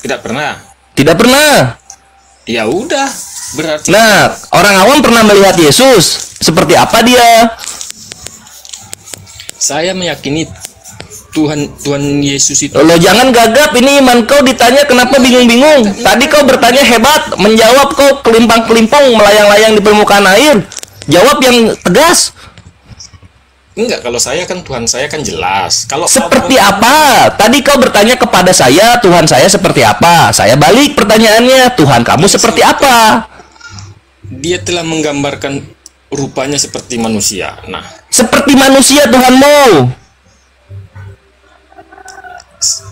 Tidak pernah. Tidak pernah. Ya udah, berarti. Nah, orang awam pernah melihat Yesus. Seperti apa dia? Saya meyakini Tuhan Yesus itu. Lo jangan gagap, ini iman kau ditanya kenapa bingung-bingung. Tadi kau bertanya hebat, menjawab kau kelimpang-kelimpang melayang-layang di permukaan air. Jawab yang tegas. Enggak, kalau saya kan Tuhan saya kan jelas. Kalau seperti apa? Tadi kau bertanya kepada saya, Tuhan saya seperti apa? Saya balik pertanyaannya, Tuhan kamu seperti apa? Dia telah menggambarkan rupanya seperti manusia. Nah, seperti manusia Tuhanmu.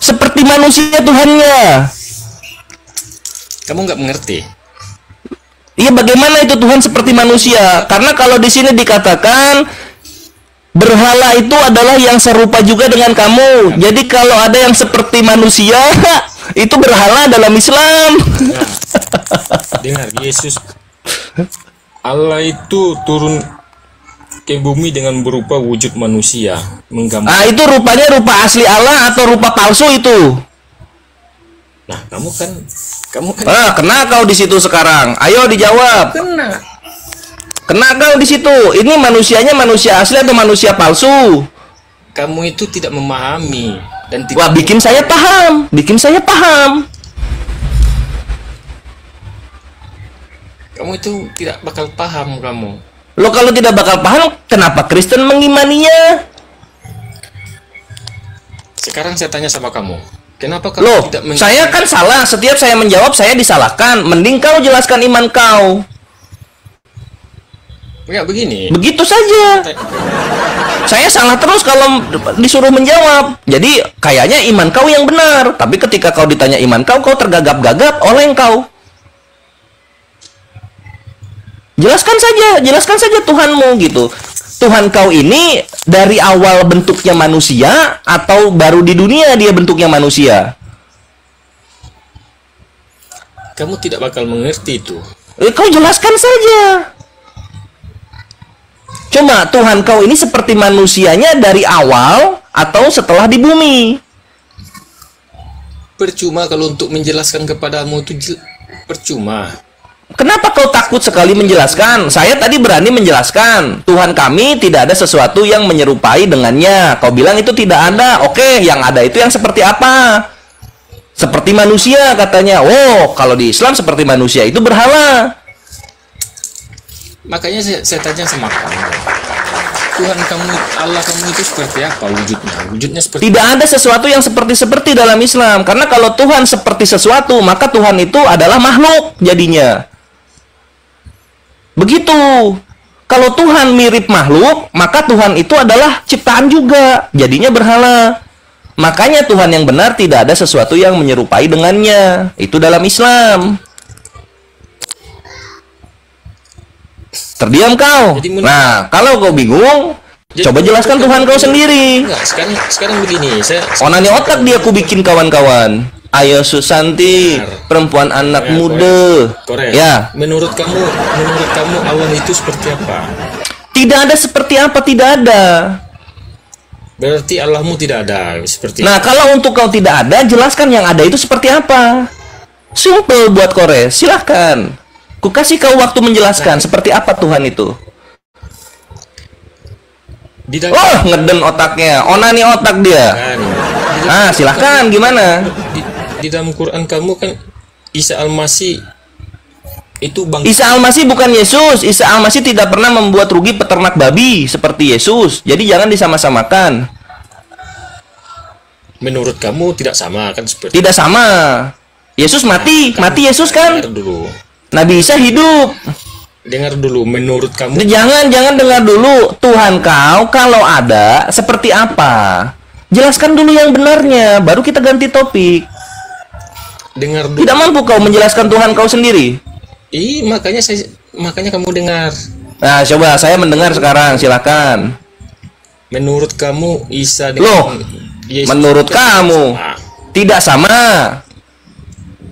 Seperti manusia Tuhannya. Kamu nggak mengerti? Iya, bagaimana itu Tuhan seperti manusia? Karena kalau di sini dikatakan berhala itu adalah yang serupa juga dengan kamu. Jadi kalau ada yang seperti manusia, itu berhala dalam Islam. Nah, dengar, Yesus Allah itu turun ke bumi dengan berupa wujud manusia, menggambar. Ah, itu rupanya rupa asli Allah atau rupa palsu itu? Nah, kamu kan kena kau di situ sekarang. Ayo dijawab. Kena kau di situ. Ini manusianya manusia asli atau manusia palsu? Kamu itu tidak memahami dan tidak. Wah, bikin saya paham. Bikin saya paham. Kamu itu tidak bakal paham kamu. Lo kalau tidak bakal paham, kenapa Kristen mengimaninya? Sekarang saya tanya sama kamu. Kenapa kamu tidak mengimani? Saya kan salah. Setiap saya menjawab, saya disalahkan. Mending kau jelaskan iman kau. Ya begini. Begitu saja. Saya salah terus kalau disuruh menjawab. Jadi kayaknya iman kau yang benar. Tapi ketika kau ditanya iman kau tergagap-gagap oleh kau. Jelaskan saja Tuhanmu gitu. Tuhan kau ini dari awal bentuknya manusia atau baru di dunia dia bentuknya manusia? Kamu tidak bakal mengerti itu. Kau jelaskan saja. Cuma Tuhan kau ini seperti manusianya dari awal atau setelah di bumi? Percuma kalau untuk menjelaskan kepadamu itu percuma. Kenapa kau takut sekali menjelaskan? Saya tadi berani menjelaskan. Tuhan kami tidak ada sesuatu yang menyerupai dengannya. Kau bilang itu tidak ada. Oke, yang ada itu yang seperti apa? Seperti manusia katanya. Oh, kalau di Islam seperti manusia itu berhala. Makanya saya tanya sama kamu. Tuhan kamu, Allah kamu itu seperti apa wujudnya? Wujudnya seperti tidak ada sesuatu yang seperti dalam Islam. Karena kalau Tuhan seperti sesuatu, maka Tuhan itu adalah makhluk jadinya. Begitu. Kalau Tuhan mirip makhluk, maka Tuhan itu adalah ciptaan juga. Jadinya berhala. Makanya Tuhan yang benar tidak ada sesuatu yang menyerupai dengannya. Itu dalam Islam. Terdiam kau. Nah, kalau kau bingung, coba jelaskan Tuhan kau sendiri. Enggak, sekarang begini. Onani otak dia aku bikin kawan-kawan. Ayo Susanti, perempuan anak muda. Korek. Ya. Menurut kamu Allah itu seperti apa? Tidak ada seperti apa, tidak ada. Berarti Allahmu tidak ada seperti. Nah, kalau untuk kau tidak ada, jelaskan yang ada itu seperti apa. Simple buat Kores. Silahkan. Ku kasih kau waktu menjelaskan seperti apa Tuhan itu. Oh, ngeden otaknya. Onani otak dia. Silahkan. Gimana? Di dalam Quran kamu kan Isa Al-Masih itu bang. Isa Al-Masih bukan Yesus. Isa Al-Masih tidak pernah membuat rugi peternak babi seperti Yesus. Jadi jangan disama-samakan. Menurut kamu tidak sama kan seperti? Tidak sama. Yesus mati Yesus kan. Dulu. Nabi Isa hidup. Dengar dulu, menurut kamu. Jangan dengar dulu. Tuhan kau kalau ada seperti apa? Jelaskan dulu yang benarnya, baru kita ganti topik. Dengar dulu. Tidak mampu kau menjelaskan Tuhan kau sendiri. Makanya kamu dengar. Nah, coba saya mendengar sekarang, silakan. Menurut kamu Isa dengan Yesus menurut kamu tidak sama.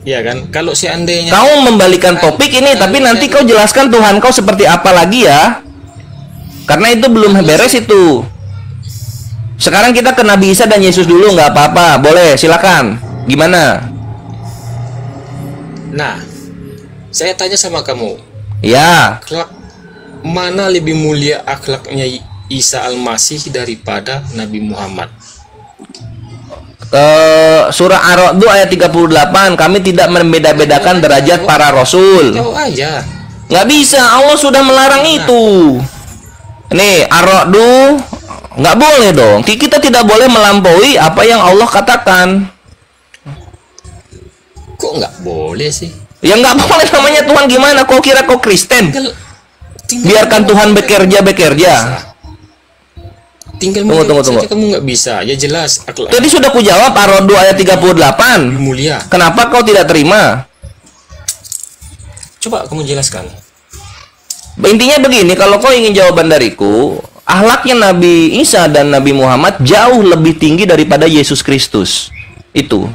Ya kan? Kalau seandainya kau membalikan topik ini, tapi nanti kau jelaskan Tuhan kau seperti apa lagi ya? Karena itu belum beres itu. Sekarang kita ke Nabi Isa dan Yesus dulu, nggak apa-apa, boleh, silakan. Gimana? Nah, saya tanya sama kamu. Ya. Mana lebih mulia akhlaknya Isa Al-Masih daripada Nabi Muhammad? Surah Ar-Ra'd ayat 38, kami tidak membeda-bedakan derajat para rasul. Jauh aja. Nggak bisa, Allah sudah melarang itu. Nih, Ar-Ra'd nggak boleh dong. Kita tidak boleh melampaui apa yang Allah katakan. Kok nggak boleh sih? Ya nggak boleh, namanya Tuhan. Gimana? Kau kira kau Kristen? Biarkan Tuhan bekerja. Tinggal tunggu. Kamu nggak bisa. Ya jelas. Tadi sudah ku jawab Ar-Ra'd ayat 38. Mulia. Kenapa kau tidak terima? Coba kamu jelaskan. Intinya begini, kalau kau ingin jawaban dariku, akhlaknya Nabi Isa dan Nabi Muhammad jauh lebih tinggi daripada Yesus Kristus. Itu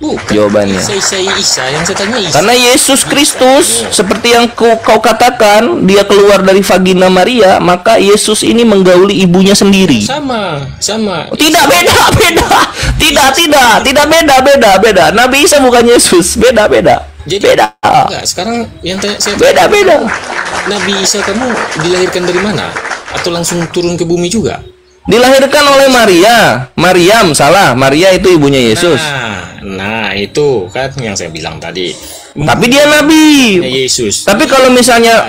jawabannya. Isa yang saya tanya Isa. Karena Yesus Kristus seperti yang kau katakan, dia keluar dari vagina Maria, maka Yesus ini menggauli ibunya sendiri. Sama. Tidak, beda. Nabi Isa bukan Yesus, beda. Jadi, beda. Enggak, sekarang yang saya beda. Nabi Isa kamu dilahirkan dari mana? Atau langsung turun ke bumi juga? Dilahirkan oleh Maryam, salah. Maria itu ibunya Yesus. Nah, itu kan yang saya bilang tadi. Tapi dia nabi. Yesus. Tapi kalau misalnya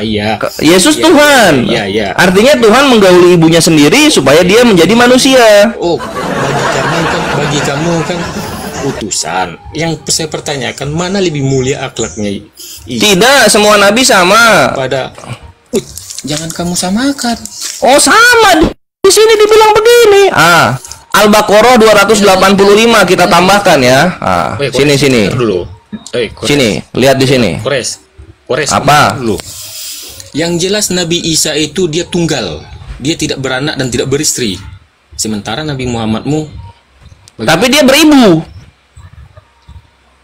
Yesus Tuhan. Iya. Artinya Tuhan menggauli ibunya sendiri supaya dia menjadi manusia. Oh, bagi kamu kan utusan. Yang saya pertanyakan, mana lebih mulia akhlaknya? Tidak, semua nabi sama. Jangan kamu samakan. Oh, sama. Di sini dibilang begini. Al-Baqarah 285 kita tambahkan ya. Sini. Sini, lihat di sini. Kores. Apa? Dulu. Yang jelas Nabi Isa itu dia tunggal. Dia tidak beranak dan tidak beristri. Sementara Nabi Muhammadmu tapi dia beribu.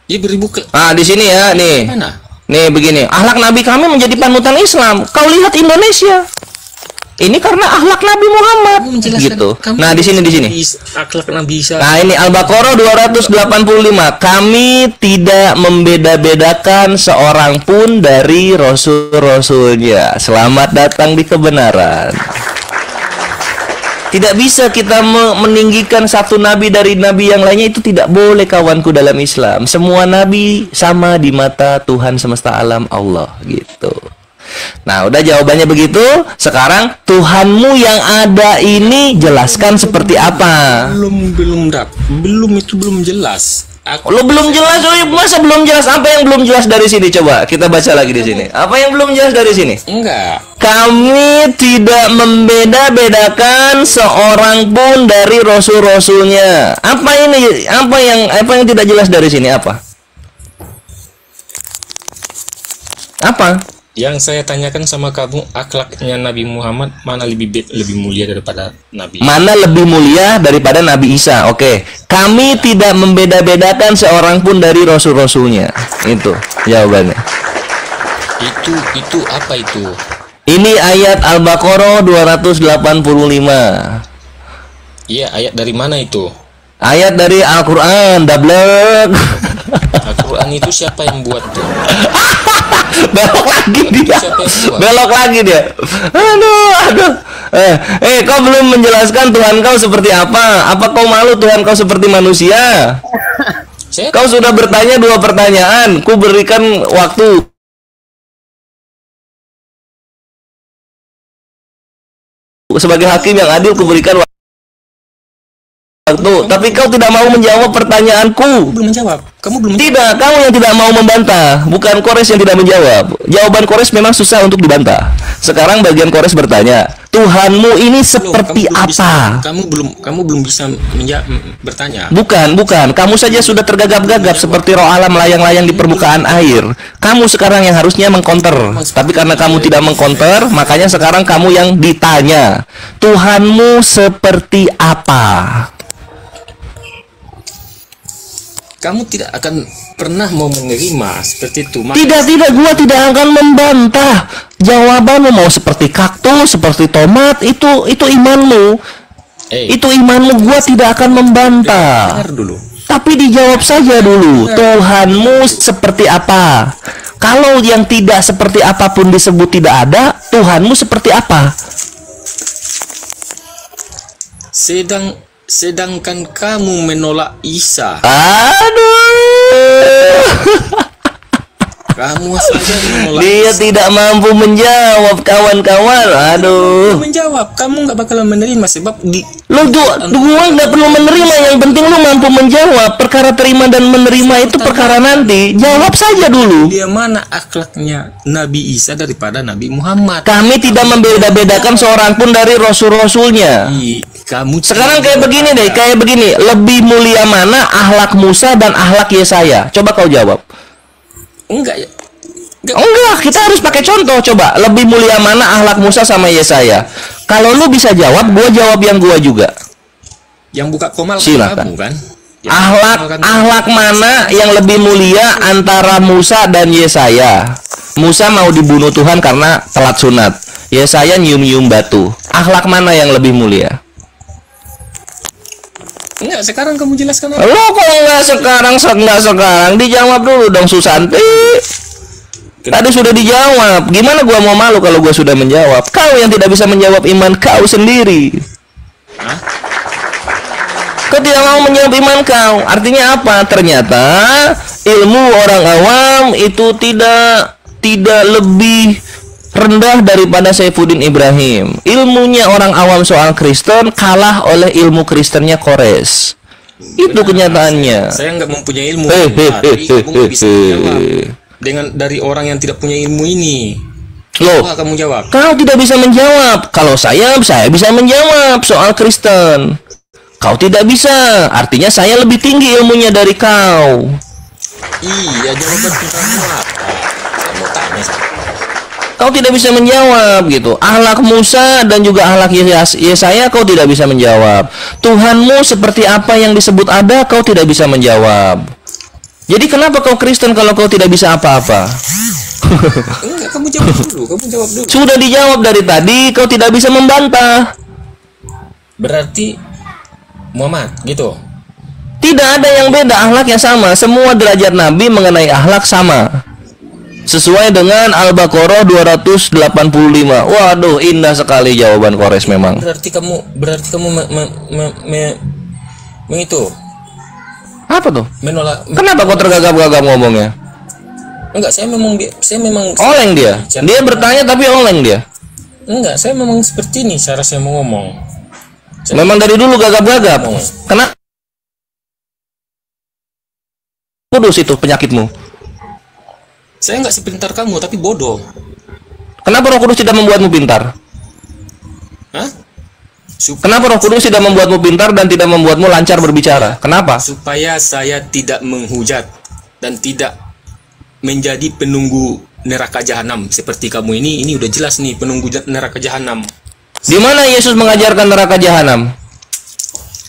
Dia beribu di sini ya, nih. Mana? Nih begini, akhlak Nabi kami menjadi panutan Islam. Kau lihat Indonesia. Ini karena akhlak Nabi Muhammad gitu. Nah, di sini. Akhlak Nabi Isa. Nah, ini Al-Baqarah 285. Kami tidak membeda-bedakan seorang pun dari rasul-rasulnya. Selamat datang di kebenaran. Tidak bisa kita meninggikan satu nabi dari nabi yang lainnya, itu tidak boleh kawanku dalam Islam. Semua nabi sama di mata Tuhan semesta alam Allah gitu. Nah, udah jawabannya begitu. Sekarang Tuhanmu yang ada ini jelaskan seperti apa? Belum jelas. Lo belum jelas, masa belum jelas? Apa yang belum jelas dari sini? Coba kita baca lagi di sini. Apa yang belum jelas dari sini? Enggak. Kami tidak membeda-bedakan seorang pun dari rasul-rasulnya. Apa ini? Apa yang tidak jelas dari sini? Apa? Yang saya tanyakan sama kamu, akhlaknya Nabi Muhammad mana lebih mulia daripada Nabi? Mana lebih mulia daripada Nabi Isa? Oke. Kami tidak membeda-bedakan seorang pun dari rasul-rasulnya. Itu jawabannya. Itu apa itu? Ini ayat Al-Baqarah 285. Iya, ayat dari mana itu? Ayat dari Al-Quran, dablek. Al-Quran itu siapa yang buat tuh? Belok lagi dia. Belok lagi dia. Aduh. Kau belum menjelaskan Tuhan kau seperti apa? Apa kau malu Tuhan kau seperti manusia? Kau sudah bertanya 2 pertanyaan. Ku berikan waktu. Sebagai hakim yang adil, ku berikan waktu. Tapi kau tidak mau menjawab pertanyaanku. Belum menjawab. Kamu belum. Tidak, kamu yang tidak mau membantah. Bukan Kores yang tidak menjawab. Jawaban Kores memang susah untuk dibantah. Sekarang bagian Kores bertanya, Tuhanmu ini seperti apa? Kamu belum bisa bertanya. Bukan. Kamu saja sudah tergagap-gagap seperti roh alam layang-layang di permukaan air. Kamu sekarang yang harusnya mengkonter. Tapi karena kamu tidak mengkonter, makanya sekarang kamu yang ditanya. Tuhanmu seperti apa? Kamu tidak akan pernah mau menerima seperti itu. Tidak, gua tidak akan membantah. Jawabanmu mau seperti kaktus, seperti tomat, itu imanmu. Itu imanmu, gua tidak akan membantah. Tapi dijawab saja dulu, Tuhanmu seperti apa? Kalau yang tidak seperti apapun disebut tidak ada, Tuhanmu seperti apa? Sedangkan kamu menolak Isa. Kamu saja menolak. Dia Isa. Tidak mampu menjawab, kawan-kawan. Menjawab, kamu nggak bakalan menerima sebab gua nggak perlu menerima. Yang penting lu mampu menjawab. Perkara terima dan menerima itu perkara nanti. Jawab saja dulu. Dia mana akhlaknya Nabi Isa daripada Nabi Muhammad? Kami tidak membeda-bedakan seorang pun dari rasul-rasulnya. Sekarang kayak begini deh, lebih mulia mana akhlak Musa dan akhlak Yesaya? Coba kau jawab. Enggak, kita harus pakai contoh. Coba, lebih mulia mana akhlak Musa sama Yesaya? Kalau lu bisa jawab, gua jawab yang gua juga. Yang buka komal silakan. Kamu kan? Akhlak mana yang lebih mulia antara Musa dan Yesaya? Musa mau dibunuh Tuhan karena telat sunat. Yesaya nyium-nyium batu. Akhlak mana yang lebih mulia? Enggak, sekarang kamu jelaskan apa? Lo kok enggak sekarang? Dijawab dulu dong, Susanti. Tadi sudah dijawab. Gimana gua mau malu kalau gua sudah menjawab? Kau yang tidak bisa menjawab iman kau sendiri. Kau tidak mau menjawab iman kau. Artinya apa? Ternyata ilmu orang awam itu tidak lebih rendah daripada Saifuddin Ibrahim. Ilmunya orang awam soal Kristen kalah oleh ilmu Kristennya Kores. Itu kenyataannya. Saya nggak mempunyai ilmu. Kamu bisa menjawab dari orang yang tidak punya ilmu ini. Loh, kamu jawab. Kau tidak bisa menjawab. Kalau saya bisa menjawab soal Kristen. Kau tidak bisa. Artinya saya lebih tinggi ilmunya dari kau. Iya, jawaban kamu apa? Saya mau tanya. Kau tidak bisa menjawab gitu. Akhlak Musa dan juga akhlak Yesaya kau tidak bisa menjawab. Tuhanmu seperti apa yang disebut ada, kau tidak bisa menjawab. Jadi kenapa kau Kristen kalau kau tidak bisa apa-apa? Enggak, kamu jawab dulu. Sudah dijawab dari tadi, kau tidak bisa membantah. Berarti Muhammad gitu. Tidak ada yang beda, akhlaknya sama. Semua derajat Nabi mengenai akhlak sama. Sesuai dengan Al-Baqarah 285. Waduh, indah sekali jawaban Kores memang. Berarti kamu itu. Apa tuh? Menolak. Kenapa kau tergagap-gagap ngomongnya? Enggak, saya memang oleng dia. Dia bertanya tapi oleng dia. Enggak, saya memang seperti ini cara saya mau ngomong. Memang dari dulu gagap-gagap. Kenapa? Kudus itu penyakitmu. Saya nggak sepintar kamu, tapi bodoh. Kenapa Roh Kudus tidak membuatmu pintar? Kenapa Roh Kudus tidak membuatmu pintar dan tidak membuatmu lancar berbicara? Kenapa? Supaya saya tidak menghujat dan tidak menjadi penunggu neraka jahanam seperti kamu ini. Ini udah jelas nih, penunggu neraka jahanam. Di mana Yesus mengajarkan neraka jahanam?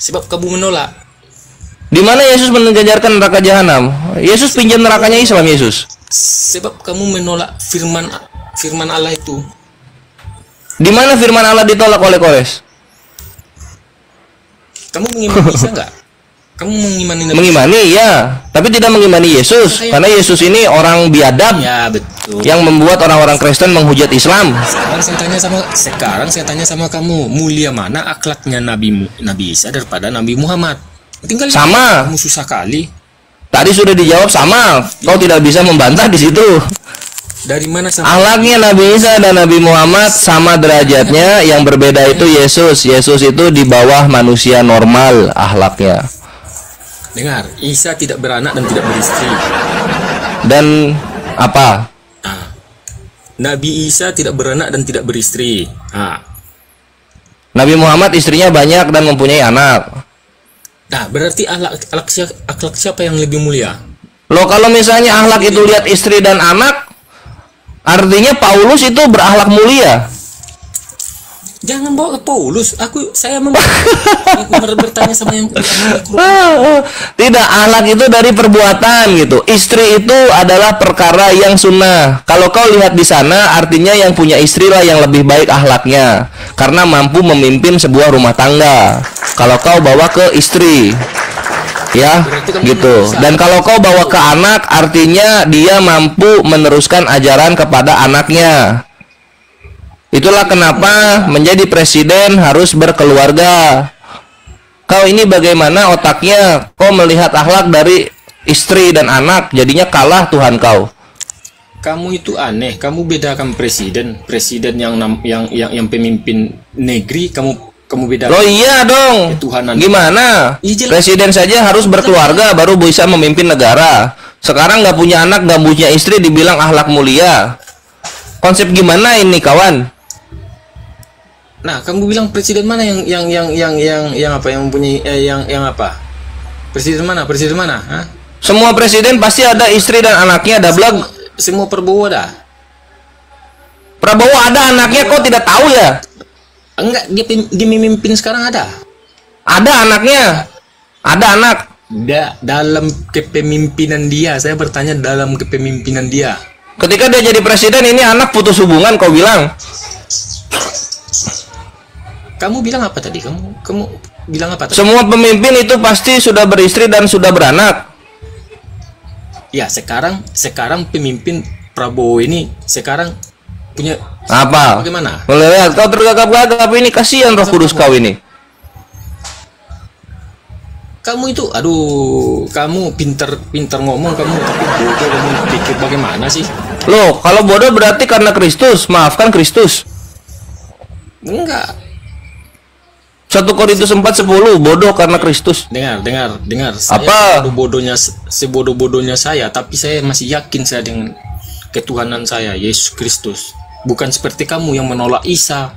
Sebab kamu menolak. Di mana Yesus mengajarkan neraka jahanam? Yesus pinjam nerakanya Islam, Yesus. Sebab kamu menolak firman Allah itu. Di mana firman Allah ditolak oleh Kores? Kamu mengiman Isa enggak? Kamu mengimani Nabi Mengimani ya, tapi tidak mengimani Yesus. Karena Yesus ini orang biadab. Ya, betul. Yang membuat orang-orang Kristen menghujat Islam. Sekarang saya tanya sama kamu, mulia mana akhlaknya Nabi Isa daripada Nabi Muhammad? Tinggal sama. Kamu susah kali. Tadi sudah dijawab sama. Kau tidak bisa membantah di situ. Dari mana sama? Akhlaknya Nabi Isa dan Nabi Muhammad sama derajatnya, yang berbeda itu Yesus. Yesus itu di bawah manusia normal akhlaknya. Dengar, Isa tidak beranak dan tidak beristri. Dan apa? Nabi Isa tidak beranak dan tidak beristri. Nabi Muhammad istrinya banyak dan mempunyai anak. Nah, berarti akhlak siapa yang lebih mulia? Loh, kalau misalnya akhlak itu lihat istri dan anak, artinya Paulus itu berakhlak mulia. Jangan bawa ke Paulus. Saya bertanya sama yang tidak, akhlak itu dari perbuatan gitu. Istri itu adalah perkara yang sunnah. Kalau kau lihat di sana, artinya yang punya istri lah yang lebih baik akhlaknya, karena mampu memimpin sebuah rumah tangga. Kalau kau bawa ke istri, ya gitu. Dan kalau kau bawa ke anak, artinya dia mampu meneruskan ajaran kepada anaknya. Itulah kenapa menjadi presiden harus berkeluarga. Kau ini bagaimana otaknya? Kau melihat akhlak dari istri dan anak, jadinya kalah Tuhan kau. Kamu itu aneh. Kamu bedakan presiden yang pemimpin negeri. Kamu bedakan. Loh iya dong. Gimana? Presiden saja harus berkeluarga baru bisa memimpin negara. Sekarang nggak punya anak, nggak punya istri, dibilang akhlak mulia. Konsep gimana ini kawan? Nah, kamu bilang presiden mana yang apa, yang mempunyai yang apa? Presiden mana? Hah? Semua presiden pasti ada istri dan anaknya, ada blag. Semua Prabowo ada. Prabowo ada anaknya, kok tidak tahu ya? Enggak, dia memimpin sekarang ada. Ada anaknya. Ada anak. Dalam kepemimpinan dia, saya bertanya dalam kepemimpinan dia. Ketika dia jadi presiden, ini anak putus hubungan, kau bilang. Kamu bilang apa tadi? Kamu bilang apa tadi? Semua pemimpin itu pasti sudah beristri dan sudah beranak. Ya, sekarang pemimpin Prabowo ini sekarang punya apa? Bagaimana? Melihat kau tergagap-gagap ini, kasihan Roh Kudus kau ini. Kamu itu, aduh, kamu pinter ngomong kamu, tapi bodoh kamu pikir bagaimana sih? Loh, kalau bodoh berarti karena Kristus, maafkan Kristus. Enggak. 1 Korintus 4:10, bodoh karena Kristus. Dengar. Apa? Sebodoh-bodohnya saya, tapi saya masih yakin saya dengan ketuhanan saya, Yesus Kristus. Bukan seperti kamu yang menolak Isa.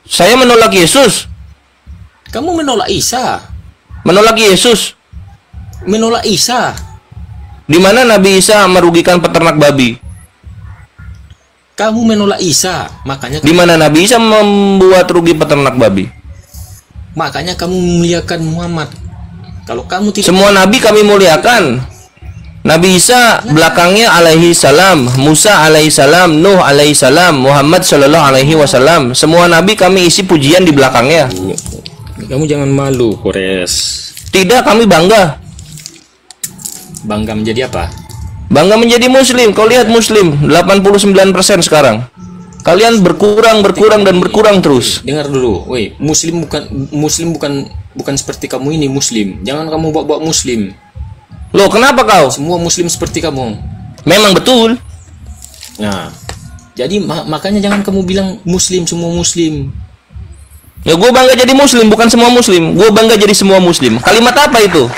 Saya menolak Yesus. Kamu menolak Isa. Menolak Yesus. Menolak Isa. Di mana Nabi Isa merugikan peternak babi? Kamu menolak Isa, makanya. Di mana Nabi Isa membuat rugi peternak babi? Makanya kamu memuliakan Muhammad. Kalau kamu tidak. Semua nabi kami muliakan. Nabi Isa belakangnya alaihi salam, Musa alaihi salam, Nuh alaihi salam, Muhammad sallallahu alaihi wasallam. Semua nabi kami isi pujian di belakangnya. Kamu jangan malu, Kores. Tidak, kami bangga. Bangga menjadi apa? Bangga menjadi muslim. Kau lihat muslim 89% sekarang. Kalian berkurang terus. Dengar dulu, woi, muslim bukan seperti kamu ini muslim. Jangan kamu bawa muslim. Loh, kenapa kau? Semua muslim seperti kamu. Memang betul. Nah, jadi makanya jangan kamu bilang muslim semua muslim. Ya, gue bangga jadi muslim, bukan semua muslim. Gue bangga jadi semua muslim. Kalimat apa itu?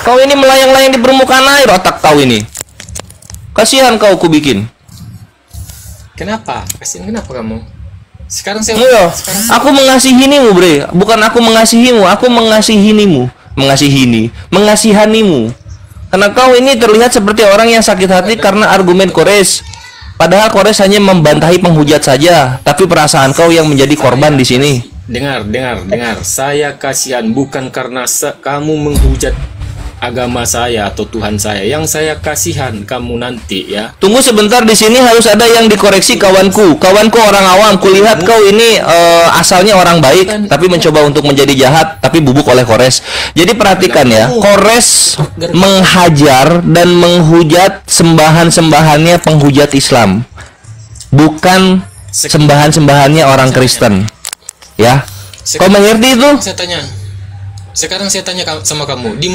Kau ini melayang-layang di permukaan air, otak kau ini. Kasihan kau ku bikin. Kenapa? Kasihan kenapa kamu? Sekarang saya. Aku mengasihimu, bre. Bukan aku mengasihimu, aku mengasihinimu. Mengasihanimu. Karena kau ini terlihat seperti orang yang sakit hati karena argumen Kores. Padahal Kores hanya membantahi penghujat saja, tapi perasaan kau yang menjadi korban di sini. Dengar. Saya kasihan bukan karena kamu menghujat agama saya atau Tuhan saya, yang saya kasihan kamu nanti ya. Tunggu sebentar, di sini harus ada yang dikoreksi kawanku. Kawanku orang awam, kulihat kau ini asalnya orang baik tapi mencoba untuk menjadi jahat tapi bubuk oleh Kores. Jadi perhatikan ya, Kores menghajar dan menghujat sembahan-sembahannya penghujat Islam, bukan sembahan-sembahannya orang Kristen. Ya, kau mengerti itu? Sekarang saya tanya sama kamu, di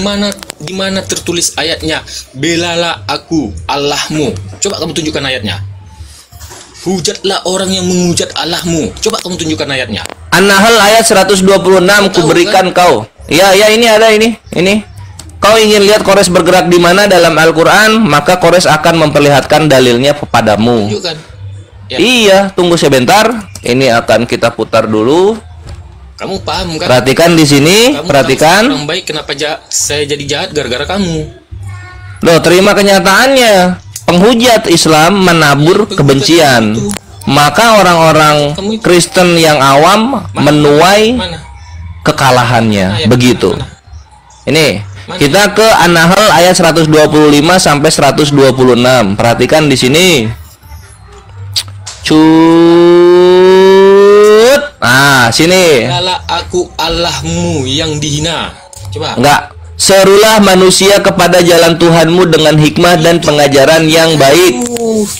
mana tertulis ayatnya belalah aku Allahmu? Coba kamu tunjukkan ayatnya. Hujatlah orang yang menghujat Allahmu. Coba kamu tunjukkan ayatnya. An-Nahl ayat 126, kuberikan kau. Ya, ini ada ini. Kau ingin lihat Kores bergerak di mana dalam Al-Qur'an, maka Kores akan memperlihatkan dalilnya kepadamu. Tunjukkan. Ya. Iya, tunggu sebentar. Ini akan kita putar dulu. Kamu paham kan? Perhatikan di sini, perhatikan. Orang baik, kenapa saya jadi jahat gara-gara kamu? Loh, terima kenyataannya. Penghujat Islam menabur kebencian. Maka orang-orang Kristen yang awam menuai kekalahannya. Begitu. Ini kita ke An-Nahl ayat 125 sampai 126. Perhatikan di sini. Sini. Belalah aku Allahmu yang dihina. Coba. Enggak. Serulah manusia kepada jalan Tuhanmu dengan hikmah dan pengajaran yang baik,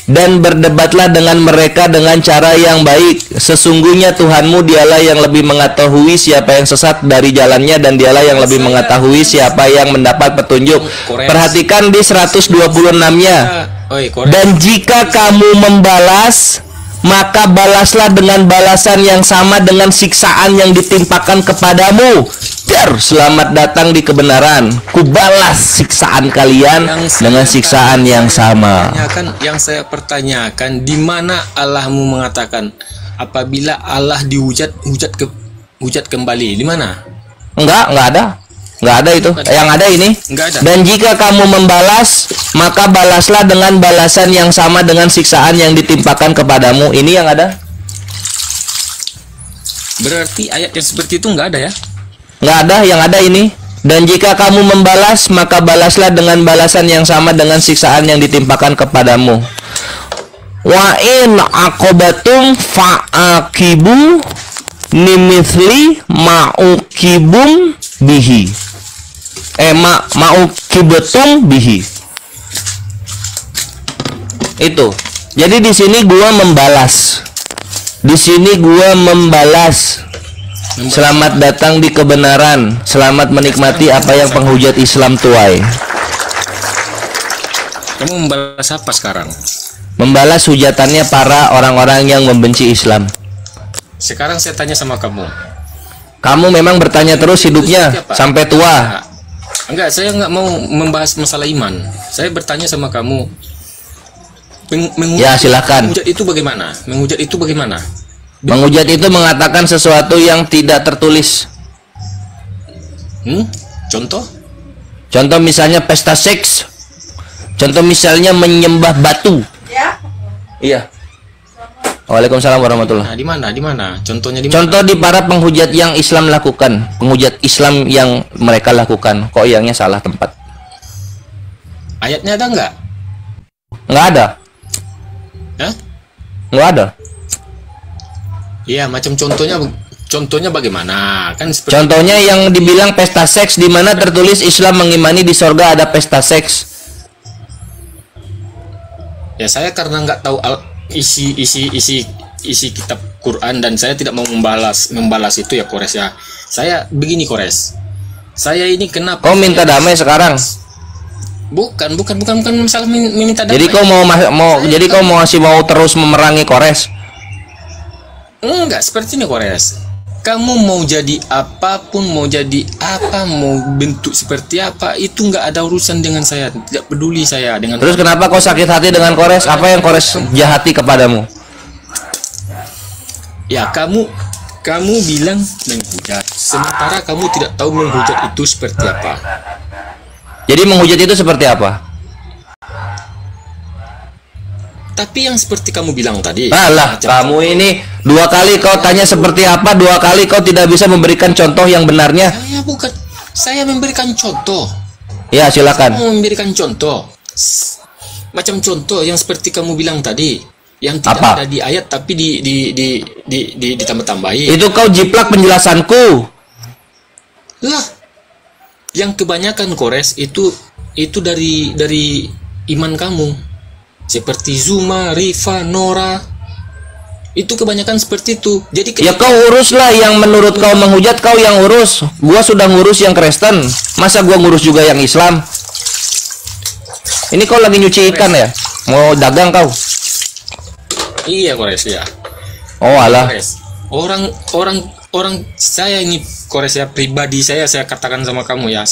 dan berdebatlah dengan mereka dengan cara yang baik. Sesungguhnya Tuhanmu dialah yang lebih mengetahui siapa yang sesat dari jalannya, dan dialah yang lebih mengetahui siapa yang mendapat petunjuk. Perhatikan di 126-nya. Dan jika kamu membalas, maka balaslah dengan balasan yang sama dengan siksaan yang ditimpakan kepadamu. Selamat datang di kebenaran. Kubalas siksaan kalian dengan siksaan yang sama. Yang saya pertanyakan, di mana Allahmu mengatakan apabila Allah dihujat kembali? Di mana? Enggak ada itu. Yang ada ini. Dan jika kamu membalas, maka balaslah dengan balasan yang sama dengan siksaan yang ditimpakan kepadamu. Ini yang ada. Berarti ayat yang seperti itu enggak ada ya? Enggak ada, yang ada ini. Dan jika kamu membalas, maka balaslah dengan balasan yang sama dengan siksaan yang ditimpakan kepadamu. Wa in aqobatum fa'aqibu nimithli ma'ukibum bihi. Ma'ukibatum bihi. Itu. Jadi di sini gua membalas. Selamat datang di kebenaran. Selamat menikmati apa yang penghujat Islam tuai. Kamu membalas apa sekarang? Membalas hujatannya para orang-orang yang membenci Islam. Sekarang saya tanya sama kamu. Kamu memang bertanya terus hidupnya sampai tua. Enggak, saya enggak mau membahas masalah iman. Saya bertanya sama kamu. Ya, silakan. Menghujat itu bagaimana? Menghujat itu mengatakan sesuatu yang tidak tertulis. Contoh? Contoh misalnya pesta seks. Contoh misalnya menyembah batu. Ya. Iya. Waalaikumsalam warahmatullahi. Nah, di mana? Contohnya di mana? Contoh di para penghujat yang Islam lakukan, penghujat Islam yang mereka lakukan. Kok yangnya salah tempat? Ayatnya ada enggak? Enggak ada. Hah? Enggak ada. Iya, macam contohnya bagaimana? Kan seperti contohnya yang dibilang pesta seks, di mana tertulis Islam mengimani di sorga ada pesta seks. Ya, saya karena nggak tahu isi kitab Quran dan saya tidak mau membalas itu ya, Kores ya. Saya begini, Kores. Saya ini kenapa? Kau minta damai sekarang? Bukan masalah minta damai. Jadi kau mau terus memerangi Kores? Enggak, seperti ini, Kores. Kamu mau jadi apapun, mau jadi apa, mau bentuk seperti apa, itu enggak ada urusan dengan saya. Tidak peduli saya dengan. Terus kenapa kau sakit hati dengan Kores? Apa yang Kores jahati kepadamu? Ya, kamu bilang menghujat, sementara kamu tidak tahu menghujat itu seperti apa. Jadi menghujat itu seperti apa? Tapi yang seperti kamu bilang tadi. Alah, kamu ini dua kali kau tanya seperti apa, dua kali kau tidak bisa memberikan contoh yang benarnya. Saya memberikan contoh. Ya, silakan. Saya mau memberikan contoh. Macam contoh yang seperti kamu bilang tadi, yang tidak Apa? ada di ayat tapi ditambah-tambahin. Itu kau jiplak penjelasanku. Lah, yang kebanyakan Kores itu dari iman kamu. Seperti Zuma, Rifa, Nora. Itu kebanyakan seperti itu. Jadi Ya kau uruslah yang menurut kau menghujat, kau yang urus. Gua sudah ngurus yang Kristen. Masa gua ngurus juga yang Islam? Ini kau lagi nyuci ikan ya? Mau dagang kau? Iya Kores ya. Oh alah. Kores. Orang saya ini Kores ya, pribadi saya katakan sama kamu ya,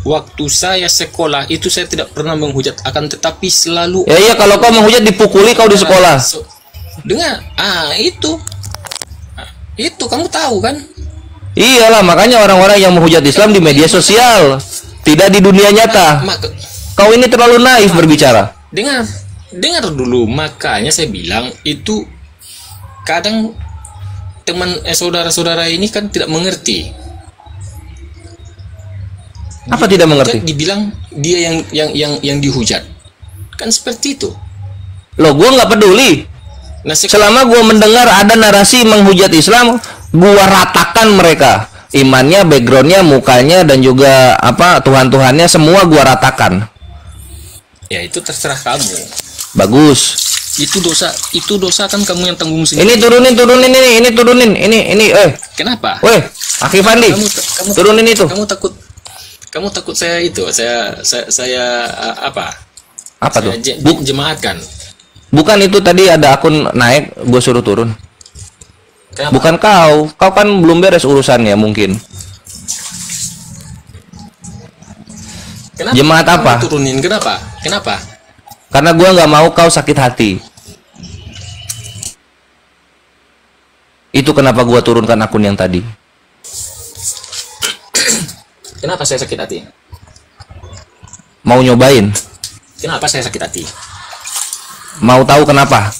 waktu saya sekolah itu saya tidak pernah menghujat, akan tetapi selalu Ya iya, kalau kau menghujat dipukuli kau di sekolah. Dengar, itu kamu tahu kan? Iyalah, makanya orang-orang yang menghujat Islam di media sosial, tidak di dunia nyata. Kau ini terlalu naif berbicara. Dengar dulu, makanya saya bilang itu kadang saudara-saudara ini kan tidak mengerti. Apa tidak mengerti? Dibilang dia yang dihujat, kan seperti itu. Loh, gua nggak peduli. Nah, selama gua mendengar ada narasi menghujat Islam, gua ratakan mereka. Imannya, backgroundnya, mukanya, dan juga apa Tuhan-Tuhannya semua gua ratakan. Ya itu terserah kamu. Bagus. Itu dosa kan kamu yang tanggung sendiri. Ini turunin ini. Kenapa? Weh, Akhi Fandi, turunin itu. Kamu takut saya itu, saya apa? Apa tuh? Jemaatkan. Bukan, itu tadi ada akun naik, gue suruh turun. Kenapa? Bukan kau kan belum beres urusannya mungkin. Kenapa? Jemaat apa? Turunin, kenapa? Karena gue nggak mau kau sakit hati. Itu kenapa gue turunkan akun yang tadi. Kenapa saya sakit hati? Mau nyobain? Kenapa saya sakit hati? Mau tahu kenapa?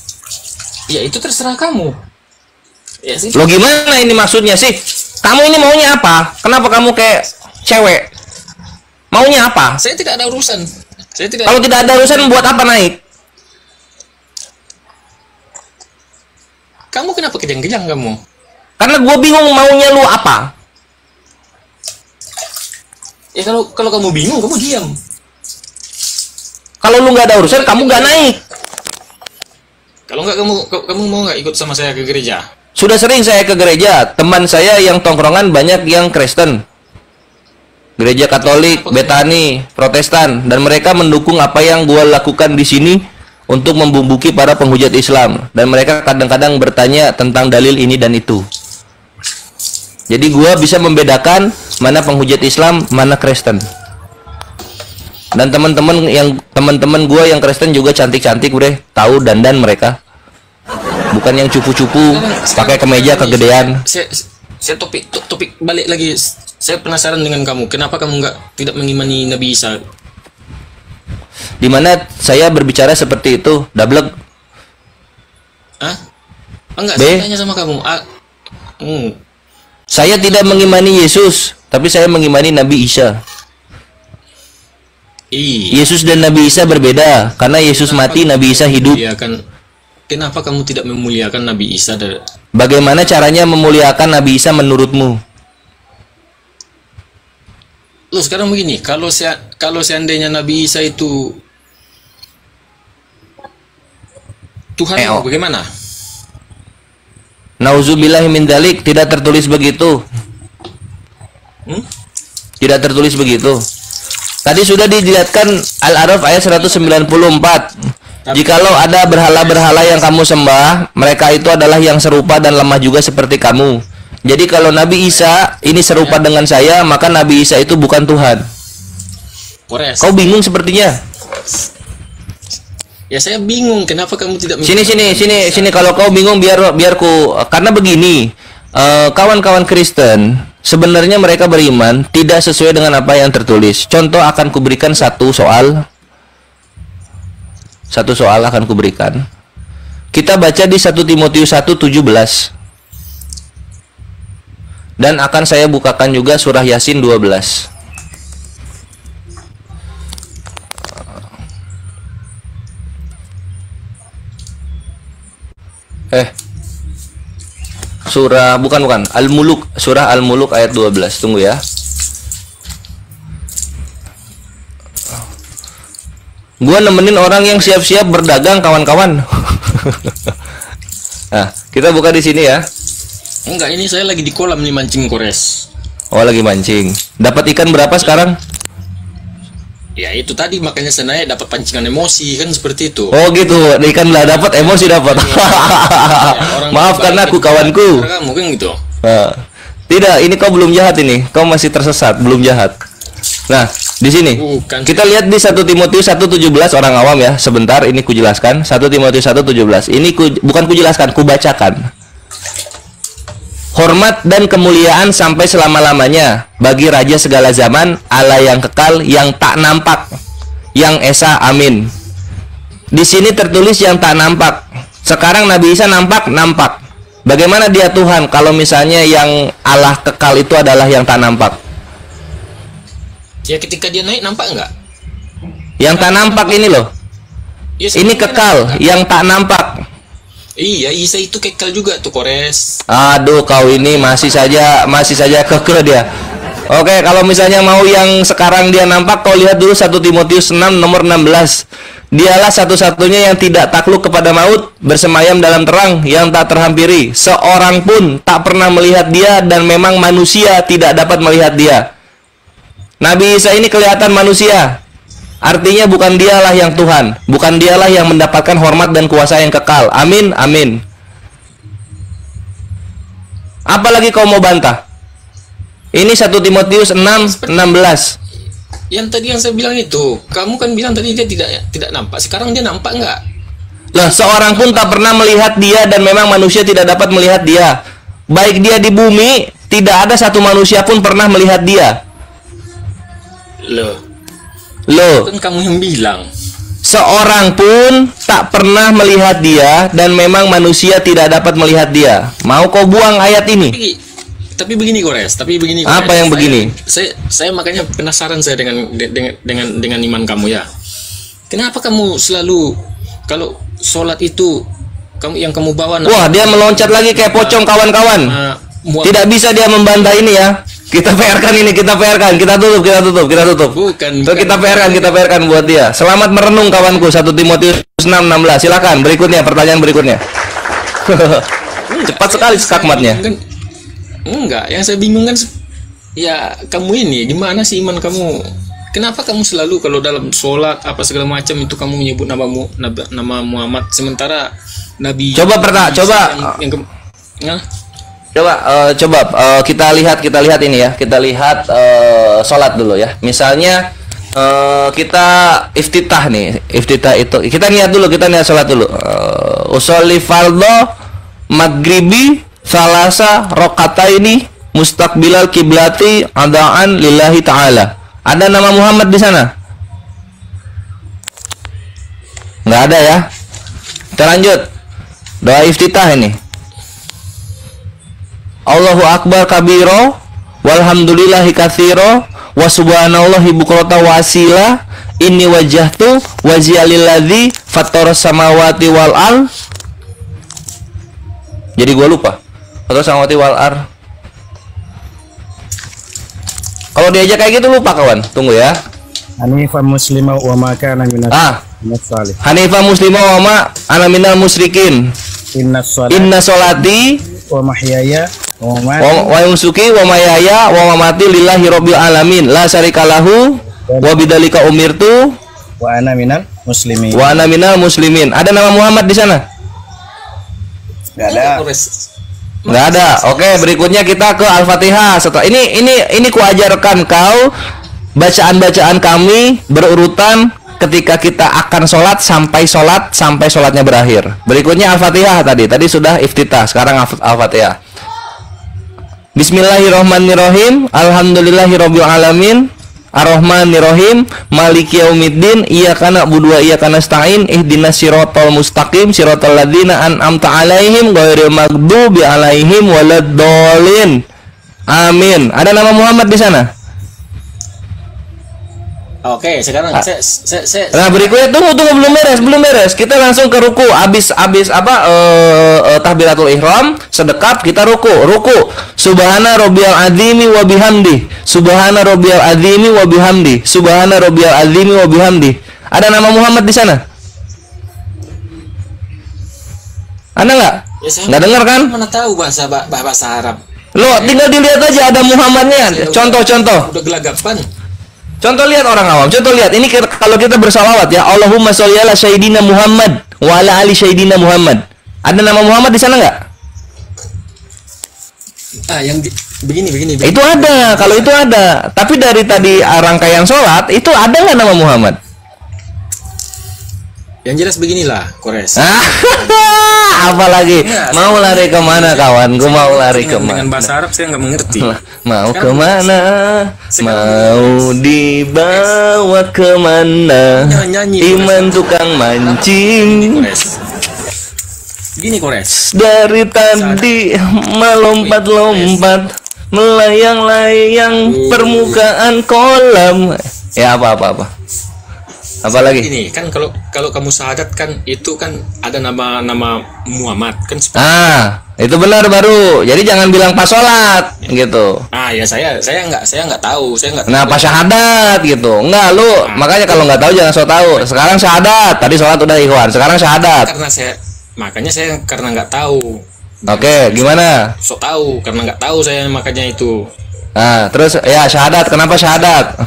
Ya itu terserah kamu. Ya sih. Lo gimana ini maksudnya sih? Kamu ini maunya apa? Kenapa kamu kayak cewek? Maunya apa? Saya tidak ada urusan. Kalau tidak ada urusan, buat apa naik? Kamu kenapa kejang-kejang kamu? Karena gue bingung maunya lu apa. Ya kalau kamu bingung, kamu diam. Kalau lu nggak ada urusan, kamu nggak naik. Kalau nggak kamu mau nggak ikut sama saya ke gereja? Sudah sering saya ke gereja. Teman saya yang tongkrongan banyak yang Kristen, gereja Katolik, Betani, Protestan, dan mereka mendukung apa yang gue lakukan di sini untuk membumbuki para penghujat Islam. Dan mereka kadang-kadang bertanya tentang dalil ini dan itu. Jadi gue bisa membedakan mana penghujat Islam, mana Kristen. Dan teman-teman gue yang Kristen juga cantik-cantik, bre, tahu dandan mereka. Bukan yang cupu-cupu pakai kemeja kegedean. Saya topik balik lagi. Saya penasaran dengan kamu. Kenapa kamu tidak mengimani Nabi Isa? Dimana saya berbicara seperti itu, dablek. Hah? Enggak, saya tanya sama kamu. Saya tidak mengimani Yesus, tapi saya mengimani Nabi Isa. Yesus dan Nabi Isa berbeda, karena Yesus mati, Nabi Isa hidup. Kenapa kamu tidak memuliakan Nabi Isa? Bagaimana caranya memuliakan Nabi Isa menurutmu? Loh, sekarang begini, kalau seandainya Nabi Isa itu Tuhan, bagaimana? Nauzubillahi min dzalik, tidak tertulis begitu. Tidak tertulis begitu. Tadi sudah dilihatkan Al-A'raf ayat 194. Jikalau ada berhala-berhala yang kamu sembah, mereka itu adalah yang serupa dan lemah juga seperti kamu. Jadi kalau Nabi Isa ini serupa dengan saya, maka Nabi Isa itu bukan Tuhan. Kau bingung sepertinya. Ya saya bingung, kenapa kamu tidak Sini kalau kau bingung biarku, karena begini, kawan-kawan Kristen sebenarnya mereka beriman tidak sesuai dengan apa yang tertulis. Contoh akan kuberikan satu soal akan kuberikan. Kita baca di 1 Timotius 1:17. Dan akan saya bukakan juga surah Yasin 12. Surah bukan Al-Muluk, surah Al-Muluk ayat 12. Tunggu ya. Gua nemenin orang yang siap-siap berdagang, kawan-kawan. Nah, kita buka di sini ya. Enggak, ini saya lagi di kolam nih mancing kores. Oh, lagi mancing. Dapat ikan berapa sekarang? Ya itu tadi makanya saya naik dapat pancingan emosi kan seperti itu. Oh gitu, ikan lah dapat, emosi dapat. Maafkan aku kawanku. Kamu kan gitu. Tidak, ini kau belum jahat ini. Kau masih tersesat, belum jahat. Nah, di sini kita lihat di 1 Timotius 1:17 orang awam ya. Sebentar, ini kujelaskan. 1 Timotius 1:17. Ini bukan kujelaskan, kubacakan. Hormat dan kemuliaan sampai selama-lamanya bagi Raja segala zaman, Allah yang kekal, yang tak nampak, yang esa, amin. Di sini tertulis yang tak nampak. Sekarang Nabi Isa nampak. Bagaimana dia Tuhan kalau misalnya yang Allah kekal itu adalah yang tak nampak? Ya ketika dia naik nampak enggak? Yang tak nampak ini loh. Ya, ini kekal, yang tak nampak. Iya, Isa itu kekal juga tuh kores. Aduh, kau ini masih saja kekeh dia. Oke, kalau misalnya mau yang sekarang dia nampak, kau lihat dulu 1 Timotius 6 nomor 16. Dialah satu-satunya yang tidak takluk kepada maut, bersemayam dalam terang yang tak terhampiri. Seorang pun tak pernah melihat dia, dan memang manusia tidak dapat melihat dia. Nabi Isa ini kelihatan manusia. Artinya bukan dialah yang Tuhan, bukan dialah yang mendapatkan hormat dan kuasa yang kekal. Amin, amin. Apalagi kau mau bantah? Ini 1 Timotius 6:16. Yang tadi yang saya bilang itu, kamu kan bilang tadi dia tidak nampak. Sekarang dia nampak enggak? Lah, seorang pun tak pernah melihat dia, dan memang manusia tidak dapat melihat dia. Baik dia di bumi, tidak ada satu manusia pun pernah melihat dia. Loh, kan kamu yang bilang. Seorang pun tak pernah melihat dia, dan memang manusia tidak dapat melihat dia. Mau kau buang ayat ini? Tapi begini Kores, Apa yang begini? Saya makanya penasaran saya dengan iman kamu ya. Kenapa kamu selalu kalau sholat itu kamu bawa? Wah, dia meloncat lagi kayak pocong, kawan-kawan. Tidak bisa dia membantah ini ya. Kita PR-kan ini, kita tutup. Bukan. Kita PR-kan buat dia. Selamat merenung kawanku. 1 Timotius 6:16. Silakan berikutnya, pertanyaan berikutnya. Cepat sekali skakmatnya. Enggak, yang saya bingung kan ya kamu ini gimana sih iman kamu? Kenapa kamu selalu kalau dalam sholat apa segala macam itu kamu menyebut nama Muhammad, sementara Nabi? Coba kita lihat ini ya. Kita lihat sholat dulu ya. Misalnya kita iftitah nih. Iftitah itu kita niat sholat dulu. Usolli fardhu maghribi salasa rakaataini mustaqbilal kiblati adaan lillahi ta'ala. Ada nama Muhammad di sana? Nggak ada ya. Kita lanjut. Doa iftitah ini. Allahu akbar kabiro walhamdulillahi katsiro wa subhanallahi bukrata wa asila inni wajjahtu wajhialilladzi fattaras samawati wal ard. Jadi gua lupa. Fattaras samawati wal ard. Kalau diajak kayak gitu lupa kawan. Tunggu ya. Hanifah muslimah wa ma kana minas salih. Hanifah muslimah wa ma ana minal musyrikin. Inna sholati wa mahyaya wa nusuki wa mayaya wa mamati lillahi rabbil alamin la syarikalahu wa bidzalika umirtu wa ana minal muslimin. Ada nama Muhammad di sana? Nggak ada. Oke, berikutnya kita ke Al-Fatihah. Setelah ini kuajarkan kau bacaan-bacaan kami berurutan ketika kita akan sholat sampai sholatnya berakhir. Berikutnya Al-Fatihah tadi sudah iftitah, sekarang Al-Fatihah. Bismillahirrahmanirrahim. Alhamdulillahirabbil alamin. Ar-Rahmanirrahim. Maliki yaumiddin. Iyyaka na'budu wa iyyaka nasta'in. Ihdinas siratal mustaqim. Siratal ladzina an'amta 'alaihim ghairil maghdubi 'alaihim waladdallin. Amin. Ada nama Muhammad di sana? Oke, sekarang Ah. saya Nah berikutnya tunggu belum beres. Kita langsung ke ruku. Abis takbiratul ihram, sedekap kita ruku. Subhana rabbiyal azimi wa bihamdi. Subhana rabbiyal azimi wa bihamdi. Subhana rabbiyal azimi wa bihamdi. Ada nama Muhammad di sana? Ada nggak? Ya, saya Nggak dengar kan? Mana tahu bahasa Arab. Lo tinggal dilihat aja ada Muhammadnya. Contoh. Udah gelagapan. Contoh lihat orang awam. Contoh lihat. Ini kalau kita bersalawat ya, Allahumma sholli ala sayyidina Muhammad wa ala ali sayyidina Muhammad. Ada nama Muhammad di sana nggak? Yang begini. Itu ada. Kalau itu ada. Tapi dari tadi rangkaian sholat itu ada nggak nama Muhammad? Yang jelas beginilah, Kores. Apalagi mau lari kemana kawan? Gue mau lari kemana? Dengan bahasa Arab saya nggak mengerti. Mau kemana? Mau dibawa kemana? Iman tukang mancing. Gini, Kores. Dari tadi melompat-lompat, melayang-layang permukaan kolam. Ya apa? Apalagi? Ini kan kalau kamu syahadat kan itu kan ada nama Muhammad kan. Itu benar baru. Jadi jangan bilang pas sholat gitu. Ya saya nggak tahu. Nah pas syahadat gitu. Enggak lu. Makanya kalau nggak tahu jangan so tahu. Sekarang syahadat. Tadi sholat udah ikhwan. Sekarang syahadat. Makanya saya karena nggak tahu. Oke, gimana? So tahu karena nggak tahu saya makanya itu. Nah terus ya syahadat. Kenapa syahadat?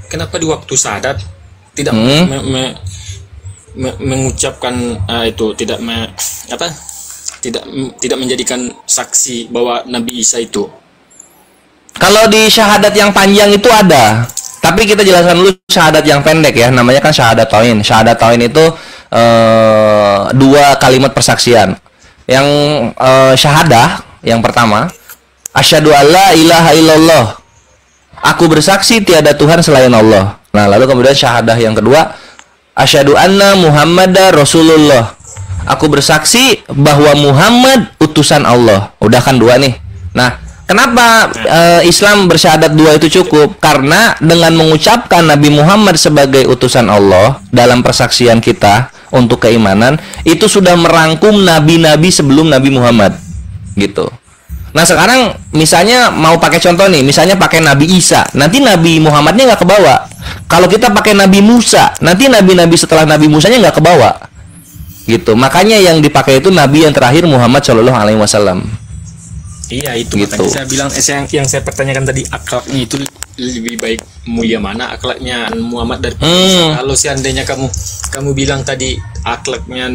Kenapa di waktu syahadat tidak mengucapkan itu tidak menjadikan saksi bahwa Nabi Isa itu? Kalau di syahadat yang panjang itu ada, tapi kita jelaskan dulu syahadat yang pendek ya. Namanya kan syahadat tauhid. Syahadat tauhid itu 2 kalimat persaksian. Yang syahadah yang pertama, asyhadu alla ilaha illallah. Aku bersaksi tiada Tuhan selain Allah. Nah, lalu kemudian syahadah yang kedua, asyhadu anna Muhammadar Rasulullah. Aku bersaksi bahwa Muhammad utusan Allah. Udah kan 2 nih. Nah, kenapa Islam bersyahadat 2 itu cukup? Karena dengan mengucapkan Nabi Muhammad sebagai utusan Allah dalam persaksian kita untuk keimanan, itu sudah merangkum nabi-nabi sebelum Nabi Muhammad. Gitu. Nah sekarang misalnya mau pakai contoh nih, misalnya pakai Nabi Isa, nanti Nabi Muhammadnya nggak kebawa. Kalau kita pakai Nabi Musa, nanti nabi-nabi setelah Nabi Musanya nggak kebawa. Gitu. Makanya yang dipakai itu Nabi yang terakhir Muhammad Shallallahu Alaihi Wasallam. Iya itu gitu. Makanya saya bilang yang saya pertanyakan tadi, akhlaknya itu lebih baik mulia mana akhlaknya Muhammad dari kalau seandainya kamu bilang tadi akhlaknya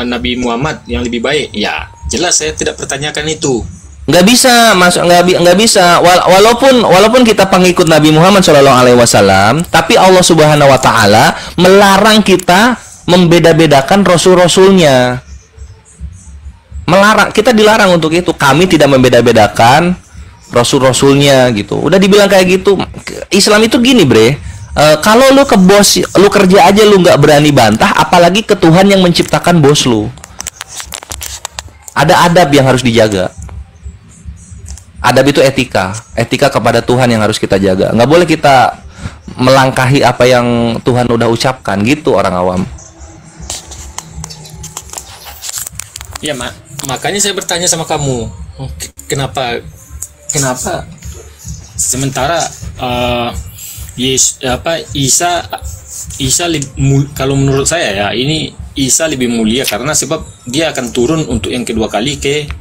Nabi Muhammad yang lebih baik, ya jelas saya tidak pertanyakan itu. Nggak bisa masuk, nggak bisa. Walaupun kita pengikut Nabi Muhammad SAW, tapi Allah Subhanahu Wa Taala melarang kita membeda-bedakan rasul-rasulnya. Melarang, kita dilarang untuk itu. Kami tidak membeda-bedakan rasul-rasulnya gitu. Udah dibilang kayak gitu. Islam itu gini, bre. Kalau lu ke bos, lu kerja aja lu nggak berani bantah, apalagi ke Tuhan yang menciptakan bos lu. Ada adab yang harus dijaga. Adab itu etika kepada Tuhan yang harus kita jaga. Nggak boleh kita melangkahi apa yang Tuhan udah ucapkan gitu orang awam. Ya makanya saya bertanya sama kamu, kenapa sementara Isa kalau menurut saya ya ini Isa lebih mulia karena sebab dia akan turun untuk yang kedua kali ke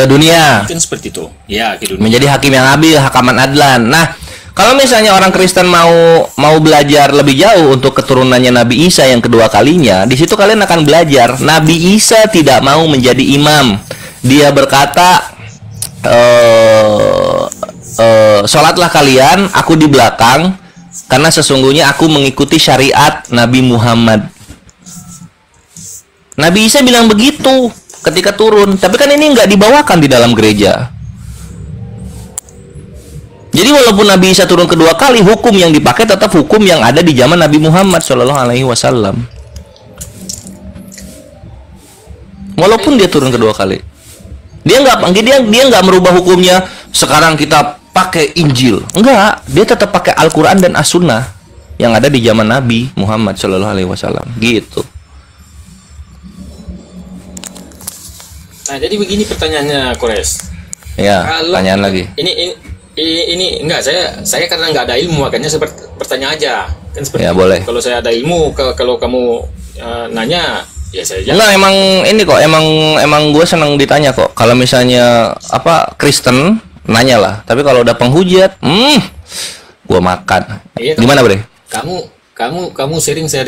dunia. Mungkin seperti itu. Ya, ke dunia. Menjadi hakim yang adil, hakaman adlan. Nah, kalau misalnya orang Kristen mau belajar lebih jauh untuk keturunannya Nabi Isa yang kedua kalinya, di situ kalian akan belajar Nabi Isa tidak mau menjadi imam. Dia berkata, sholatlah kalian, aku di belakang, karena sesungguhnya aku mengikuti syariat Nabi Muhammad. Nabi Isa bilang begitu ketika turun, tapi kan ini nggak dibawakan di dalam gereja. Jadi walaupun Nabi Isa turun kedua kali, hukum yang dipakai tetap hukum yang ada di zaman Nabi Muhammad Shallallahu Alaihi Wasallam. Walaupun dia turun kedua kali, dia nggak merubah hukumnya. Sekarang kita pakai Injil. Enggak, dia tetap pakai Al-Quran dan As-Sunnah yang ada di zaman Nabi Muhammad Shallallahu Alaihi Wasallam. Gitu. Nah, jadi begini pertanyaannya, Kores. Ya, pertanyaan lagi. Ini enggak, saya karena nggak ada ilmu makanya saya bertanya aja. Kan seperti Ya, itu. boleh. Kalau saya ada ilmu, kalau kamu nanya, ya saya jawab. Enggak, emang ini kok, emang gue seneng ditanya kok. Kalau misalnya apa Kristen, nanya lah. Tapi kalau udah penghujat, gue makan. Iya, Gimana, Bre? Kamu sering saya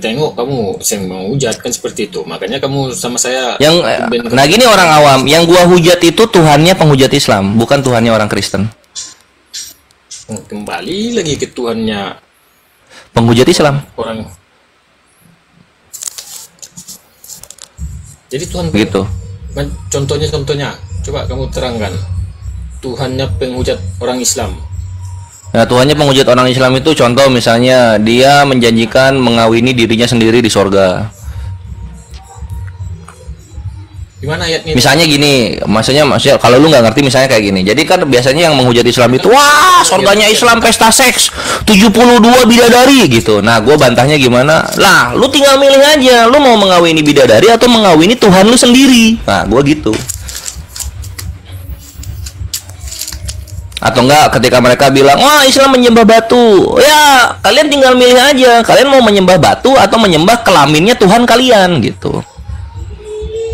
tengok kamu sering menghujat kan seperti itu. Makanya kamu sama saya Nah gini orang awam, yang gua hujat itu Tuhannya penghujat Islam, bukan Tuhannya orang Kristen. Kembali lagi ke Tuhannya penghujat Islam. Orang. Jadi Tuhan gitu. Contohnya, coba kamu terangkan. Tuhannya penghujat orang Islam. Nah, Tuhannya penghujat orang Islam itu contoh misalnya dia menjanjikan mengawini dirinya sendiri di sorga. Gimana ayatnya? Misalnya gini, maksudnya kalau lu nggak ngerti misalnya kayak gini. Jadi kan biasanya yang menghujat Islam itu, wah, sorganya Islam pesta seks, 72 bidadari gitu. Nah, gue bantahnya gimana? Lah, lu tinggal milih aja, lu mau mengawini bidadari atau mengawini Tuhan lu sendiri. Nah, gue gitu. Atau enggak ketika mereka bilang, wah Islam menyembah batu, ya kalian tinggal milih aja, kalian mau menyembah batu atau menyembah kelaminnya Tuhan kalian gitu.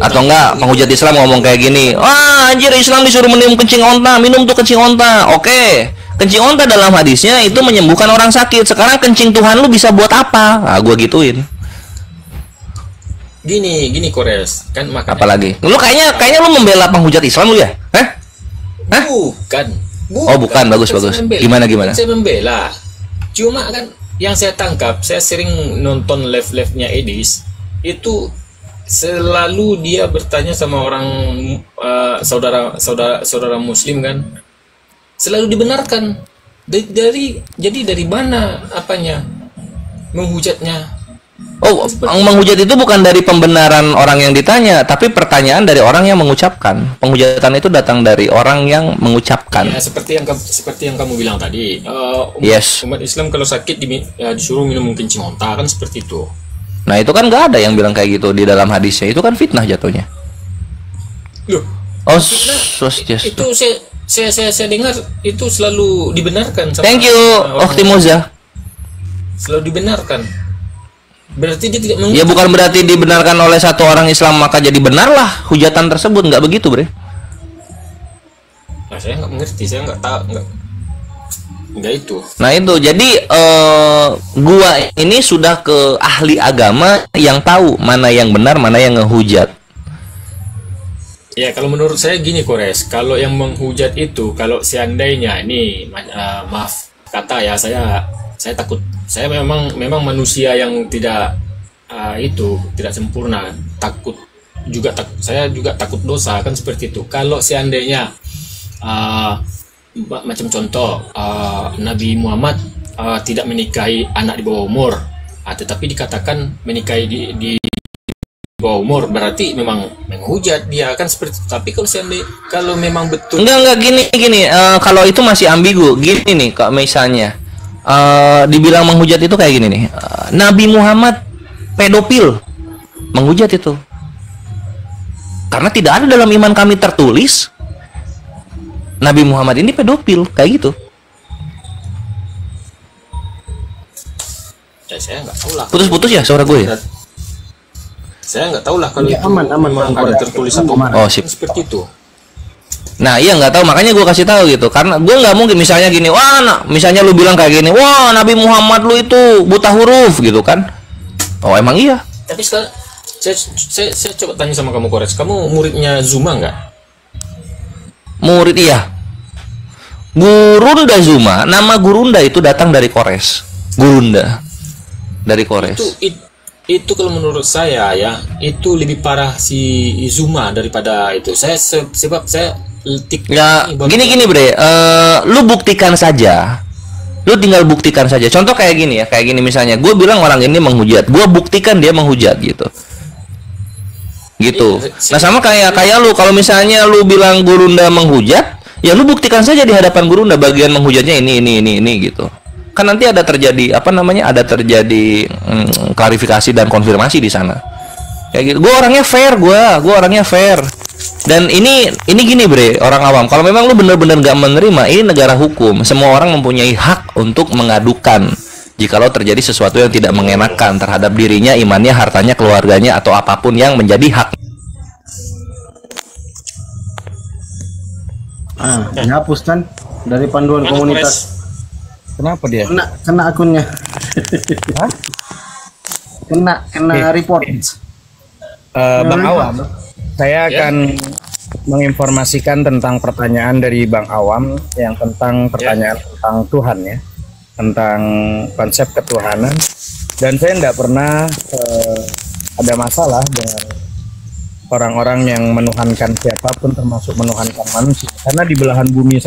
Atau enggak penghujat Islam ngomong kayak gini, wah anjir Islam disuruh minum kencing onta, minum tuh kencing onta. Oke, kencing onta dalam hadisnya itu menyembuhkan orang sakit. Sekarang kencing Tuhan lu bisa buat apa? Nah, gue gituin. Gini Kores, kan makanya. Apalagi? Lu kayaknya lu membela penghujat Islam lu ya? Hah? Bukan. Oh bukan, bagus. Gimana? Saya membela. Cuma kan yang saya tangkap, saya sering nonton live-nya Edis, itu selalu dia bertanya sama orang saudara Muslim kan, selalu dibenarkan. Jadi dari mana apanya menghujatnya? Oh, menghujat itu bukan dari pembenaran orang yang ditanya, tapi pertanyaan dari orang yang mengucapkan. Penghujatan itu datang dari orang yang mengucapkan. Ya, seperti yang kamu bilang tadi. Yes. Umat Islam kalau sakit disuruh minum kencing onta kan seperti itu. Nah itu kan nggak ada yang bilang kayak gitu di dalam hadisnya. Itu kan fitnah jatuhnya. Loh, oh, itu saya dengar itu selalu dibenarkan. Sama Thank you, Oktimoza. Selalu dibenarkan. Berarti dia tidak ya bukan berarti dibenarkan oleh satu orang Islam maka jadi benarlah hujatan tersebut, nggak begitu, Bre. Nah, saya nggak mengerti, saya nggak tahu, nggak itu. Nah itu jadi gua ini sudah ke ahli agama yang tahu mana yang benar mana yang ngehujat. Ya kalau menurut saya gini Kores, kalau yang menghujat itu kalau seandainya ini maaf kata ya saya takut. Saya memang manusia yang tidak tidak sempurna, saya juga takut dosa kan seperti itu. Kalau seandainya macam contoh Nabi Muhammad tidak menikahi anak di bawah umur, tetapi dikatakan menikahi di bawah umur, berarti memang menghujat dia kan seperti itu. Tapi kalau memang betul enggak gini kalau itu masih ambigu gini nih, kok misalnya dibilang menghujat itu kayak gini nih, Nabi Muhammad pedofil, menghujat itu karena tidak ada dalam iman kami tertulis Nabi Muhammad ini pedofil kayak gitu. Ya saya nggak tahu lah. Putus-putus ya suara gue ya. Saya nggak tahu lah kalau ya, itu aman ada tertulis atau oh sip. Seperti itu. Nah iya nggak tahu, makanya gue kasih tahu gitu, karena gue nggak mungkin misalnya gini, wah misalnya lu bilang kayak gini, wah Nabi Muhammad lu itu buta huruf gitu kan. Oh emang iya. Tapi sekarang saya coba tanya sama kamu Kores, kamu muridnya Zuma nggak? Murid iya. Gurunda Zuma, nama Gurunda itu datang dari Kores. Gurunda dari Kores. Itu kalau menurut saya ya, itu lebih parah si Zuma daripada itu. Sebab saya ya gini Bre, lu buktikan saja, lu tinggal buktikan saja. Contoh kayak gini ya, kayak gini misalnya, gue bilang orang ini menghujat, gue buktikan dia menghujat gitu. Nah sama kayak lu, kalau misalnya lu bilang Gurunda menghujat, Ya lu buktikan saja di hadapan guru, nah bagian menghujatnya ini gitu. Kan nanti ada terjadi ada terjadi klarifikasi dan konfirmasi di sana. Kayak gitu. Gue orangnya fair. Dan ini gini bre, orang awam. Kalau memang lu bener-bener gak menerima, ini negara hukum. Semua orang mempunyai hak untuk mengadukan jikalau terjadi sesuatu yang tidak mengenakan terhadap dirinya, imannya, hartanya, keluarganya, atau apapun yang menjadi hak. Dihapus kan dari panduan komunitas. Kenapa dia? Kena akunnya. kena report. Bang Awam, saya akan menginformasikan tentang pertanyaan dari Bang Awam yang tentang pertanyaan tentang Tuhan ya, tentang konsep ketuhanan. Dan saya tidak pernah ada masalah dengan orang-orang yang menuhankan siapapun, termasuk menuhankan manusia. Karena di belahan bumi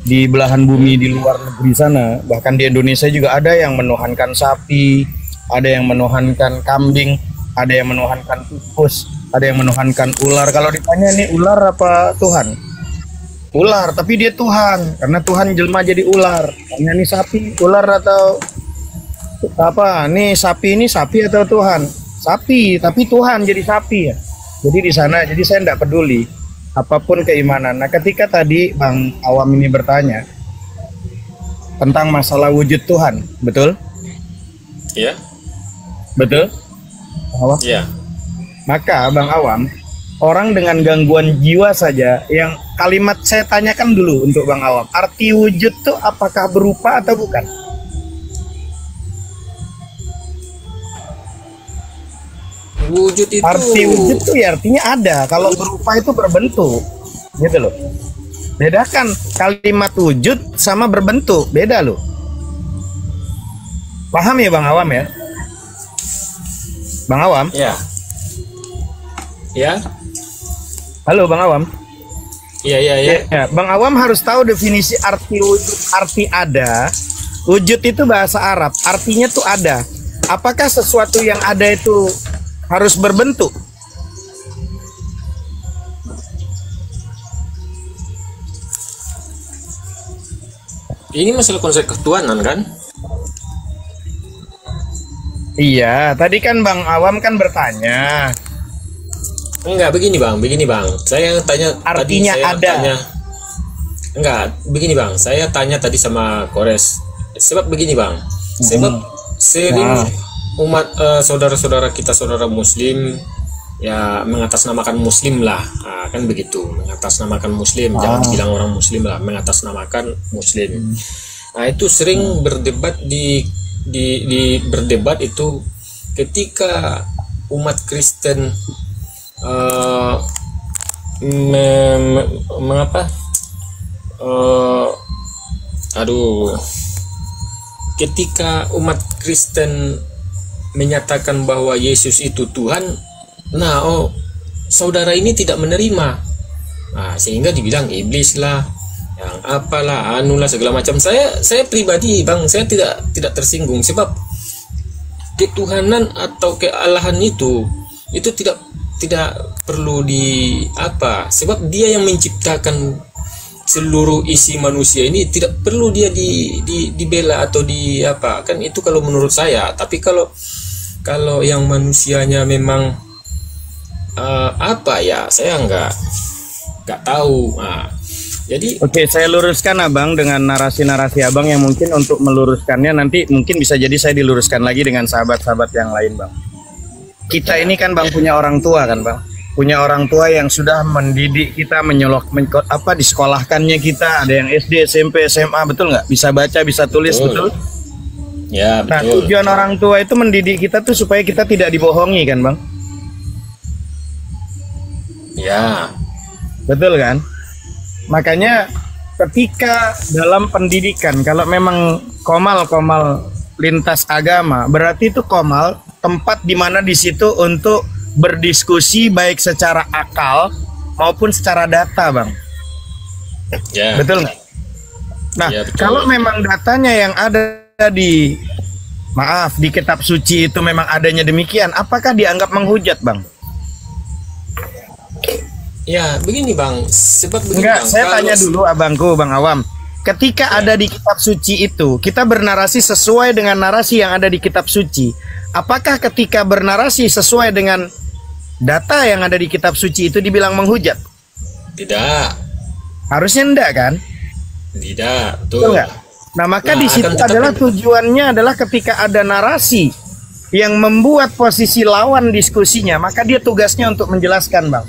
di belahan bumi di luar negeri sana, bahkan di Indonesia juga ada yang menuhankan sapi, ada yang menuhankan kambing, ada yang menuhankan tikus, ada yang menuhankan ular. Kalau ditanya nih ular apa Tuhan? Ular, tapi dia Tuhan, karena Tuhan jelma jadi ular. Tanya nih sapi, ular atau apa? Nih sapi ini sapi atau Tuhan? Sapi, tapi Tuhan jadi sapi ya. Jadi di sana, jadi saya tidak peduli apapun keimanan. Nah, ketika tadi Bang Awam ini bertanya tentang masalah wujud Tuhan, betul? Iya. Betul? Awam? Iya. Maka Bang Awam, orang dengan gangguan jiwa saja, yang kalimat saya tanyakan dulu untuk Bang Awam, arti wujud itu apakah berupa atau bukan? Wujud itu, arti wujud itu ya artinya ada. Kalau berupa itu berbentuk, gitu loh. Bedakan kalimat wujud sama berbentuk, beda loh. Paham ya Bang Awam ya? Bang Awam? Ya. Ya. Halo Bang Awam. Iya. Ya, Bang Awam harus tahu definisi arti wujud, arti ada. Wujud itu bahasa Arab, artinya tuh ada. Apakah sesuatu yang ada itu harus berbentuk? Ini masalah konsep ketuhanan kan? Iya, tadi kan Bang Awam kan bertanya. Enggak, begini bang. Saya tanya artinya tadi, saya ada. Enggak, begini bang. Saya tanya tadi sama Kores. Sebab begini bang. Sebab sering umat saudara-saudara kita, saudara Muslim, ya mengatasnamakan Muslim lah, kan begitu. Mengatasnamakan Muslim, jangan bilang orang Muslim lah, mengatasnamakan Muslim. Nah itu sering berdebat di berdebat itu ketika umat Kristen ketika umat Kristen menyatakan bahwa Yesus itu Tuhan, saudara ini tidak menerima, sehingga dibilang iblis lah, yang apalah, anulah segala macam. Saya pribadi bang, saya tidak tersinggung, sebab ketuhanan atau kealahan itu tidak perlu sebab dia yang menciptakan seluruh isi manusia ini, tidak perlu dia dibela atau kan itu kalau menurut saya. Tapi kalau yang manusianya memang saya nggak tahu. Jadi oke, saya luruskan Abang dengan narasi-narasi Abang yang mungkin untuk meluruskannya nanti mungkin bisa jadi saya diluruskan lagi dengan sahabat-sahabat yang lain Bang. Kita ini kan Bang punya orang tua kan Bang, punya orang tua yang sudah mendidik kita, disekolahkannya kita, ada yang SD, SMP, SMA, betul nggak? Bisa baca, bisa tulis, betul? Ya, betul. Nah, tujuan orang tua itu mendidik kita tuh supaya kita tidak dibohongi kan Bang? Ya. Betul kan? Makanya ketika dalam pendidikan, kalau memang komal lintas agama, berarti itu komal tempat di mana di situ untuk berdiskusi baik secara akal maupun secara data, Bang. Ya. Betul nggak? Nah, ya, betul. Kalau memang datanya yang ada di kitab suci itu memang adanya demikian, apakah dianggap menghujat, Bang? Ya, begini Bang, sebab begini Enggak, Bang. saya kalau tanya dulu abangku, Bang Awam. Ketika ada di kitab suci itu, kita bernarasi sesuai dengan narasi yang ada di kitab suci. Apakah ketika bernarasi sesuai dengan data yang ada di kitab suci itu dibilang menghujat? Tidak. Harusnya enggak kan? Tidak, Betul nggak? Nah, maka di situ adalah tujuannya adalah ketika ada narasi yang membuat posisi lawan diskusinya, maka dia tugasnya untuk menjelaskan, Bang.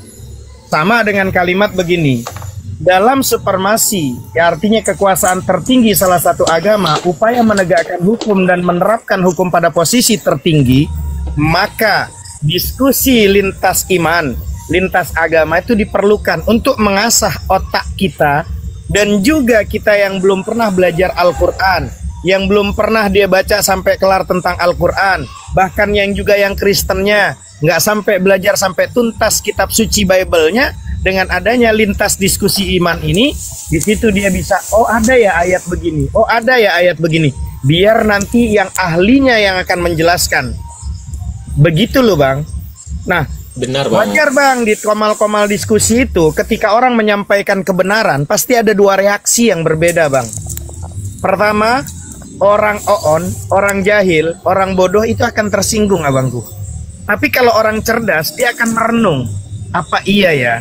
Sama dengan kalimat begini. Dalam supremasi, ya artinya kekuasaan tertinggi salah satu agama, upaya menegakkan hukum dan menerapkan hukum pada posisi tertinggi, maka diskusi lintas iman, lintas agama itu diperlukan untuk mengasah otak kita dan juga kita yang belum pernah belajar Al-Quran, yang belum pernah dia baca sampai kelar tentang Al-Quran, bahkan yang juga yang Kristennya nggak sampai belajar sampai tuntas kitab suci Bible-nya. Dengan adanya lintas diskusi iman ini, di situ dia bisa, oh ada ya ayat begini, oh ada ya ayat begini. Biar nanti yang ahlinya yang akan menjelaskan. Begitu loh Bang. Nah, benar Bang. Wajar Bang di komal-komal diskusi itu, ketika orang menyampaikan kebenaran, pasti ada dua reaksi yang berbeda Bang. Pertama, orang oon, orang jahil, orang bodoh itu akan tersinggung abangku. Tapi kalau orang cerdas, dia akan merenung. Apa iya ya?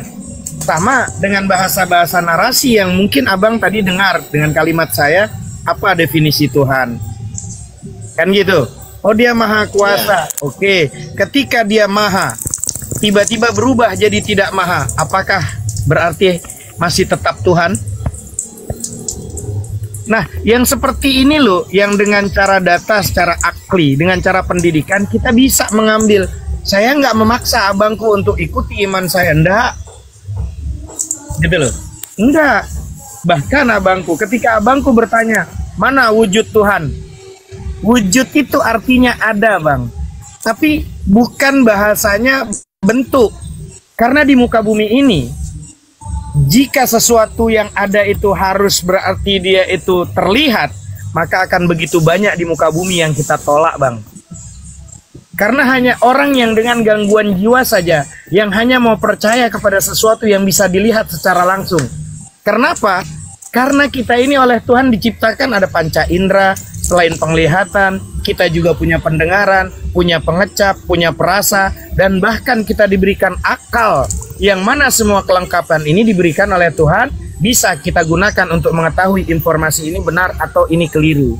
Sama dengan bahasa-bahasa narasi yang mungkin abang tadi dengar dengan kalimat saya, apa definisi Tuhan? Kan gitu. Oh dia maha kuasa. Oke. Ketika dia maha, tiba-tiba berubah jadi tidak maha. Apakah berarti masih tetap Tuhan? Nah, yang seperti ini loh, yang dengan cara data, secara akli, dengan cara pendidikan, kita bisa mengambil. Saya nggak memaksa abangku untuk ikuti iman saya, enggak. Gitu loh. Enggak. Bahkan abangku, ketika abangku bertanya, mana wujud Tuhan? Wujud itu artinya ada Bang. Tapi bukan bahasanya bentuk. Karena di muka bumi ini, jika sesuatu yang ada itu harus berarti dia itu terlihat, maka akan begitu banyak di muka bumi yang kita tolak Bang. Karena hanya orang yang dengan gangguan jiwa saja yang hanya mau percaya kepada sesuatu yang bisa dilihat secara langsung. Kenapa? Karena kita ini oleh Tuhan diciptakan ada panca indera, selain penglihatan, kita juga punya pendengaran, punya pengecap, punya perasa, dan bahkan kita diberikan akal, yang mana semua kelengkapan ini diberikan oleh Tuhan, bisa kita gunakan untuk mengetahui informasi ini benar atau ini keliru.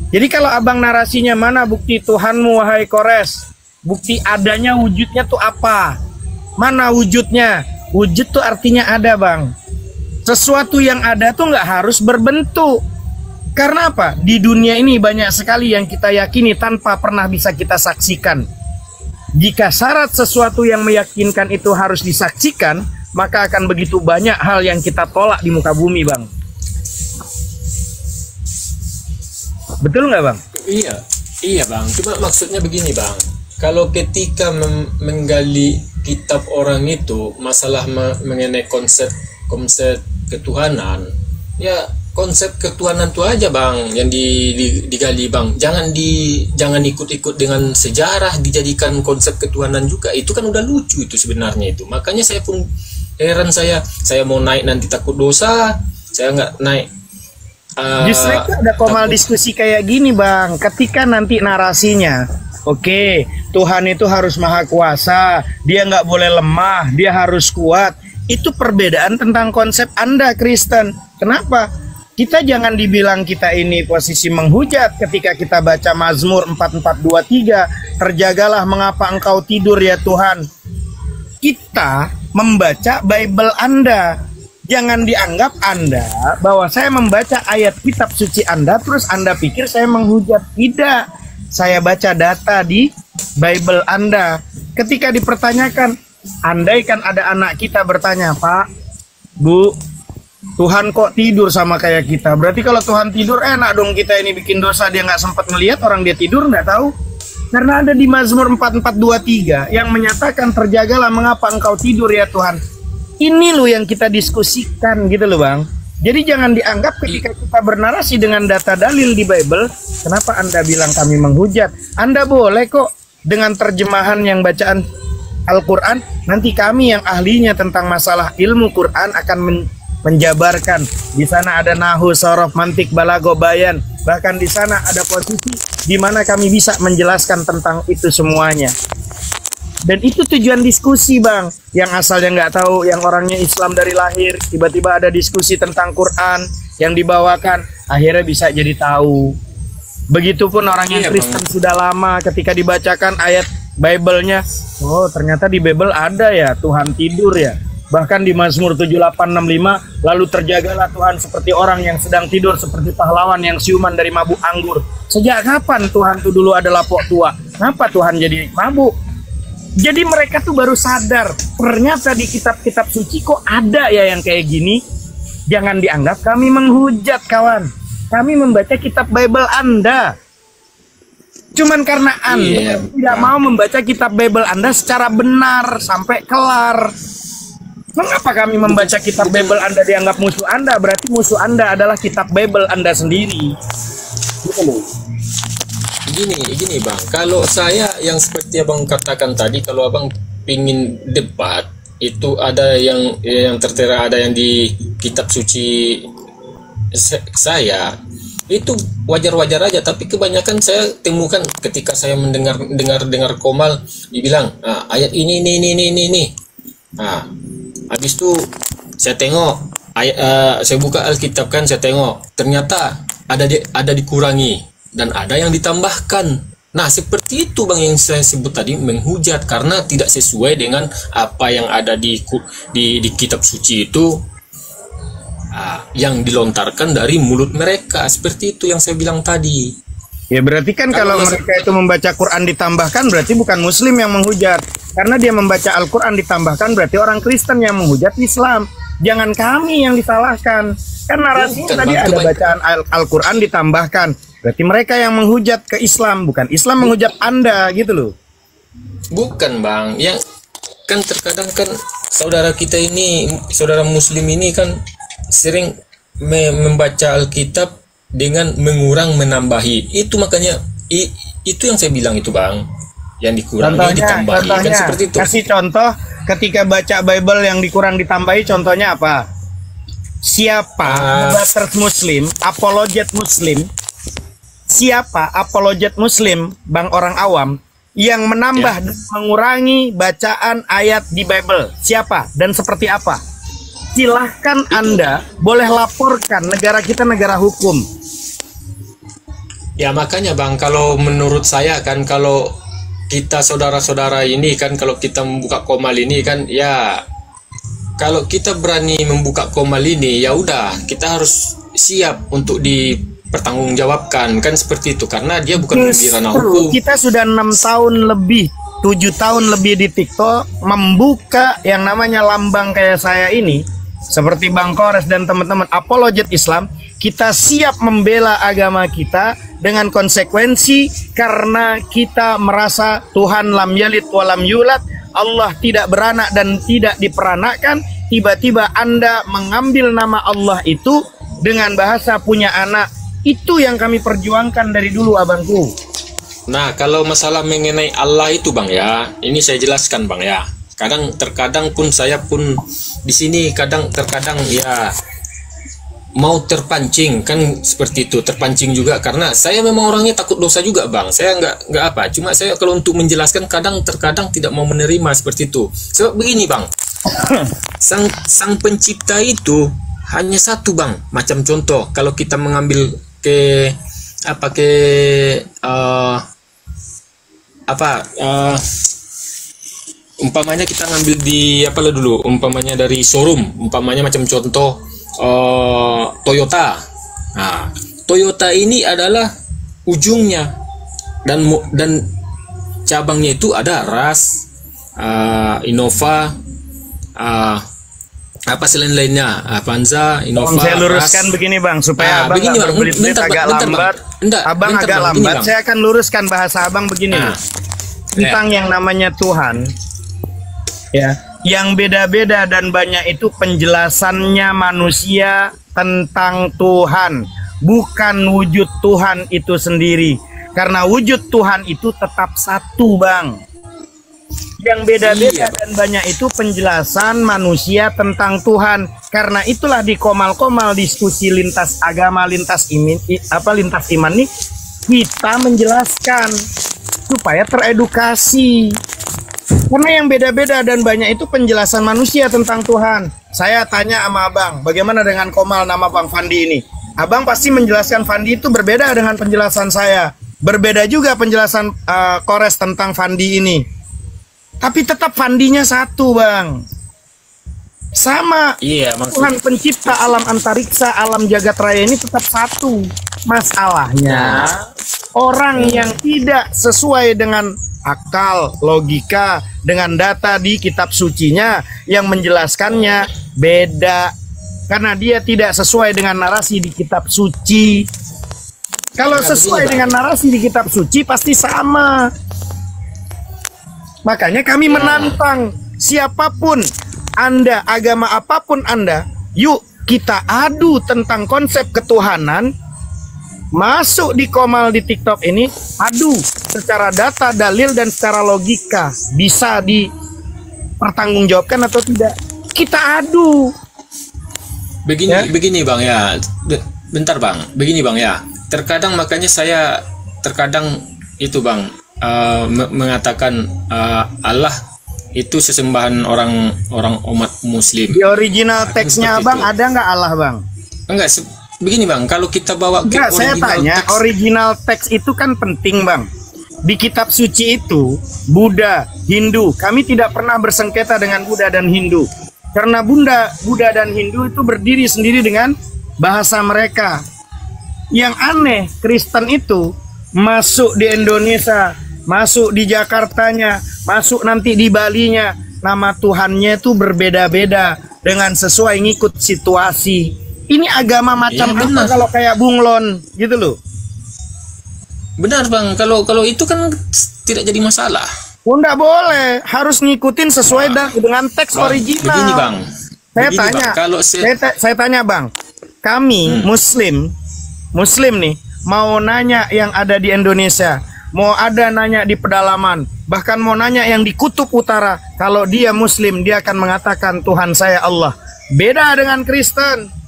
Jadi kalau abang narasinya mana bukti Tuhanmu wahai Kores, bukti adanya wujudnya tuh apa? Mana wujudnya? Wujud tuh artinya ada Bang. Sesuatu yang ada tuh nggak harus berbentuk. Karena apa? Di dunia ini banyak sekali yang kita yakini tanpa pernah bisa kita saksikan. Jika syarat sesuatu yang meyakinkan itu harus disaksikan, maka akan begitu banyak hal yang kita tolak di muka bumi Bang. Betul nggak Bang? Iya Bang. Cuma maksudnya begini Bang. Kalau ketika menggali kitab orang itu masalah mengenai konsep ketuhanan, ya konsep ketuhanan itu aja Bang yang digali Bang. Jangan ikut-ikut dengan sejarah dijadikan konsep ketuhanan juga. Itu kan udah lucu itu sebenarnya itu. Makanya saya pun heran saya mau naik nanti takut dosa. Saya nggak naik. Justru itu ada komal diskusi kayak gini Bang. Ketika nanti narasinya, oke, Tuhan itu harus maha kuasa, dia nggak boleh lemah, dia harus kuat. Itu perbedaan tentang konsep Anda Kristen. Kenapa? Kita jangan dibilang kita ini posisi menghujat ketika kita baca Mazmur 44:23, terjagalah mengapa engkau tidur ya Tuhan. Kita membaca Bible Anda. Jangan dianggap Anda bahwa saya membaca ayat kitab suci Anda terus Anda pikir saya menghujat. Tidak. Saya baca data di Bible Anda. Ketika dipertanyakan, andaikan ada anak kita bertanya, Pak, Bu, Tuhan kok tidur sama kayak kita? Berarti kalau Tuhan tidur enak dong kita ini bikin dosa, dia nggak sempat ngelihat orang dia tidur nggak tahu. Karena ada di Mazmur 44:23 yang menyatakan terjagalah mengapa engkau tidur ya Tuhan. Ini loh yang kita diskusikan gitu loh Bang. Jadi jangan dianggap ketika kita bernarasi dengan data dalil di Bible, kenapa Anda bilang kami menghujat? Anda boleh kok dengan terjemahan yang bacaan Al-Quran, nanti kami yang ahlinya tentang masalah ilmu Quran akan menjabarkan. Di sana ada nahu, sorof, mantik, balago, bayan. Bahkan di sana ada posisi di mana kami bisa menjelaskan tentang itu semuanya. Dan itu tujuan diskusi, Bang. Yang asalnya nggak tahu, yang orangnya Islam dari lahir, tiba-tiba ada diskusi tentang Quran yang dibawakan, akhirnya bisa jadi tahu. Begitupun orang yang Kristen sudah lama, ketika dibacakan ayat Bible-nya, oh ternyata di Bible ada ya Tuhan tidur ya. Bahkan di Mazmur 7865, lalu terjagalah Tuhan seperti orang yang sedang tidur, seperti pahlawan yang siuman dari mabuk anggur. Sejak kapan Tuhan itu dulu adalah pok tua? Kenapa Tuhan jadi mabuk? Jadi mereka tuh baru sadar, ternyata di kitab-kitab suci kok ada ya yang kayak gini. Jangan dianggap kami menghujat, kawan. Kami membaca kitab Bible Anda. Cuman karena Anda tidak mau membaca kitab Bible Anda secara benar sampai kelar. Mengapa kami membaca kitab Bible Anda dianggap musuh Anda? Berarti musuh Anda adalah kitab Bible Anda sendiri. Gini Bang, kalau saya yang seperti Abang katakan tadi, kalau Abang pingin debat, itu ada yang tertera, ada yang di kitab suci saya, itu wajar-wajar aja. Tapi kebanyakan saya temukan ketika saya mendengar Komal dibilang, ayat ini. Nah, habis itu saya tengok saya buka Alkitab kan, saya tengok ternyata ada dikurangi dan ada yang ditambahkan. Nah, seperti itu Bang yang saya sebut tadi, menghujat karena tidak sesuai dengan apa yang ada di kitab suci itu, yang dilontarkan dari mulut mereka. Seperti itu yang saya bilang tadi. Ya berarti kan kalau mereka itu membaca Quran ditambahkan, berarti bukan Muslim yang menghujat. Karena dia membaca Al-Quran ditambahkan, berarti orang Kristen yang menghujat Islam. Jangan kami yang disalahkan. Kan narasinya tadi ada bacaan Al-Quran ditambahkan, berarti mereka yang menghujat ke Islam, bukan Islam menghujat Anda, gitu loh. Bukan Bang, yang kan terkadang kan saudara kita ini, saudara Muslim ini kan sering membaca Alkitab dengan mengurang menambahi. Itu makanya itu yang saya bilang itu Bang, yang dikurangi ditambahi. Kan seperti itu. Kasih contoh ketika baca Bible yang dikurang ditambahi, contohnya apa? Siapa debaters Muslim, apologet Muslim, siapa apologet Muslim, Bang, orang awam yang menambah dan mengurangi bacaan ayat di Bible? Siapa dan seperti apa? Silahkan Anda boleh laporkan, negara kita negara hukum. Ya makanya Bang, kalau menurut saya kan, kalau kita saudara-saudara ini kan, kalau kita membuka Komal ini kan, ya kalau kita berani membuka Komal ini, ya udah kita harus siap untuk dipertanggungjawabkan kan, seperti itu, karena dia bukan di ranah hukum. Kita sudah 6 tahun lebih, 7 tahun lebih di TikTok membuka yang namanya lambang kayak saya ini, seperti Bang Kores dan teman-teman apologet Islam. Kita siap membela agama kita dengan konsekuensi, karena kita merasa Tuhan lam yalid walam yulad, Allah tidak beranak dan tidak diperanakkan. Tiba-tiba Anda mengambil nama Allah itu dengan bahasa punya anak. Itu yang kami perjuangkan dari dulu, abangku. Nah, kalau masalah mengenai Allah itu Bang ya, ini saya jelaskan Bang ya. Terkadang pun saya pun di sini terkadang ya mau terpancing kan, seperti itu, terpancing juga karena saya memang orangnya takut dosa juga Bang. Saya nggak apa, cuma saya kalau untuk menjelaskan terkadang tidak mau menerima seperti itu. Sebab begini Bang, sang pencipta itu hanya satu Bang. Macam contoh, kalau kita mengambil umpamanya kita ngambil di umpamanya dari showroom, umpamanya macam contoh Toyota. Nah, Toyota ini adalah ujungnya dan cabangnya itu ada Ras, Innova, apa selain-lainnya, Avanza, Innova. Saya luruskan Ras. Begini Bang, supaya Abang begini, agak lambat. Abang agak lambat. Saya akan luruskan bahasa Abang begini. Tentang yang namanya Tuhan, ya. Yang beda-beda dan banyak itu penjelasannya manusia tentang Tuhan, bukan wujud Tuhan itu sendiri. Karena wujud Tuhan itu tetap satu Bang. Yang beda-beda Iya. dan banyak itu penjelasan manusia tentang Tuhan. Karena itulah di komal-komal diskusi lintas agama, lintas iman nih, kita menjelaskan supaya teredukasi. Karena yang beda-beda dan banyak itu penjelasan manusia tentang Tuhan. Saya tanya sama Abang, bagaimana dengan Komal nama Bang Fandi ini? Abang pasti menjelaskan Fandi itu berbeda dengan penjelasan saya. Berbeda juga penjelasan Kores tentang Fandi ini. Tapi tetap Fandinya satu, Bang. Sama. Iya, Tuhan pencipta alam antariksa, alam jagat raya ini tetap satu. Masalahnya orang yang tidak sesuai dengan akal, logika, dengan data di kitab sucinya yang menjelaskannya beda. Karena dia tidak sesuai dengan narasi di kitab suci. Kalau sesuai dengan narasi di kitab suci pasti sama. Makanya kami menantang siapapun Anda, agama apapun Anda, yuk kita adu tentang konsep ketuhanan. Masuk di Komal di TikTok ini, adu secara data, dalil, dan secara logika. Bisa dipertanggungjawabkan atau tidak. Kita adu. Begini Bang ya. Bentar Bang. Begini Bang ya. Terkadang makanya saya itu Bang mengatakan Allah itu sesembahan orang umat Muslim. Di original teksnya Bang ada nggak Allah Bang? Enggak. Begini Bang, kalau kita bawa enggak, saya tanya teks. Original teks itu kan penting Bang. Di kitab suci itu Buddha, Hindu, kami tidak pernah bersengketa dengan Buddha dan Hindu. Karena Buddha dan Hindu itu berdiri sendiri dengan bahasa mereka. Yang aneh, Kristen itu masuk di Indonesia, masuk di Jakartanya, masuk nanti di Balinya, nama Tuhannya itu berbeda-beda dengan sesuai ngikut situasi. Ini agama macam apa kalau kayak bunglon gitu loh. Benar Bang, kalau itu kan tidak jadi masalah. Oh, enggak boleh, harus ngikutin sesuai dengan teks Bang, original. Begini Bang. Saya Begini, tanya, Bang, kalau saya tanya Bang, kami Muslim nih, mau nanya yang ada di Indonesia, mau ada nanya di pedalaman, bahkan mau nanya yang di kutub utara, kalau dia Muslim dia akan mengatakan Tuhan saya Allah. Beda dengan Kristen.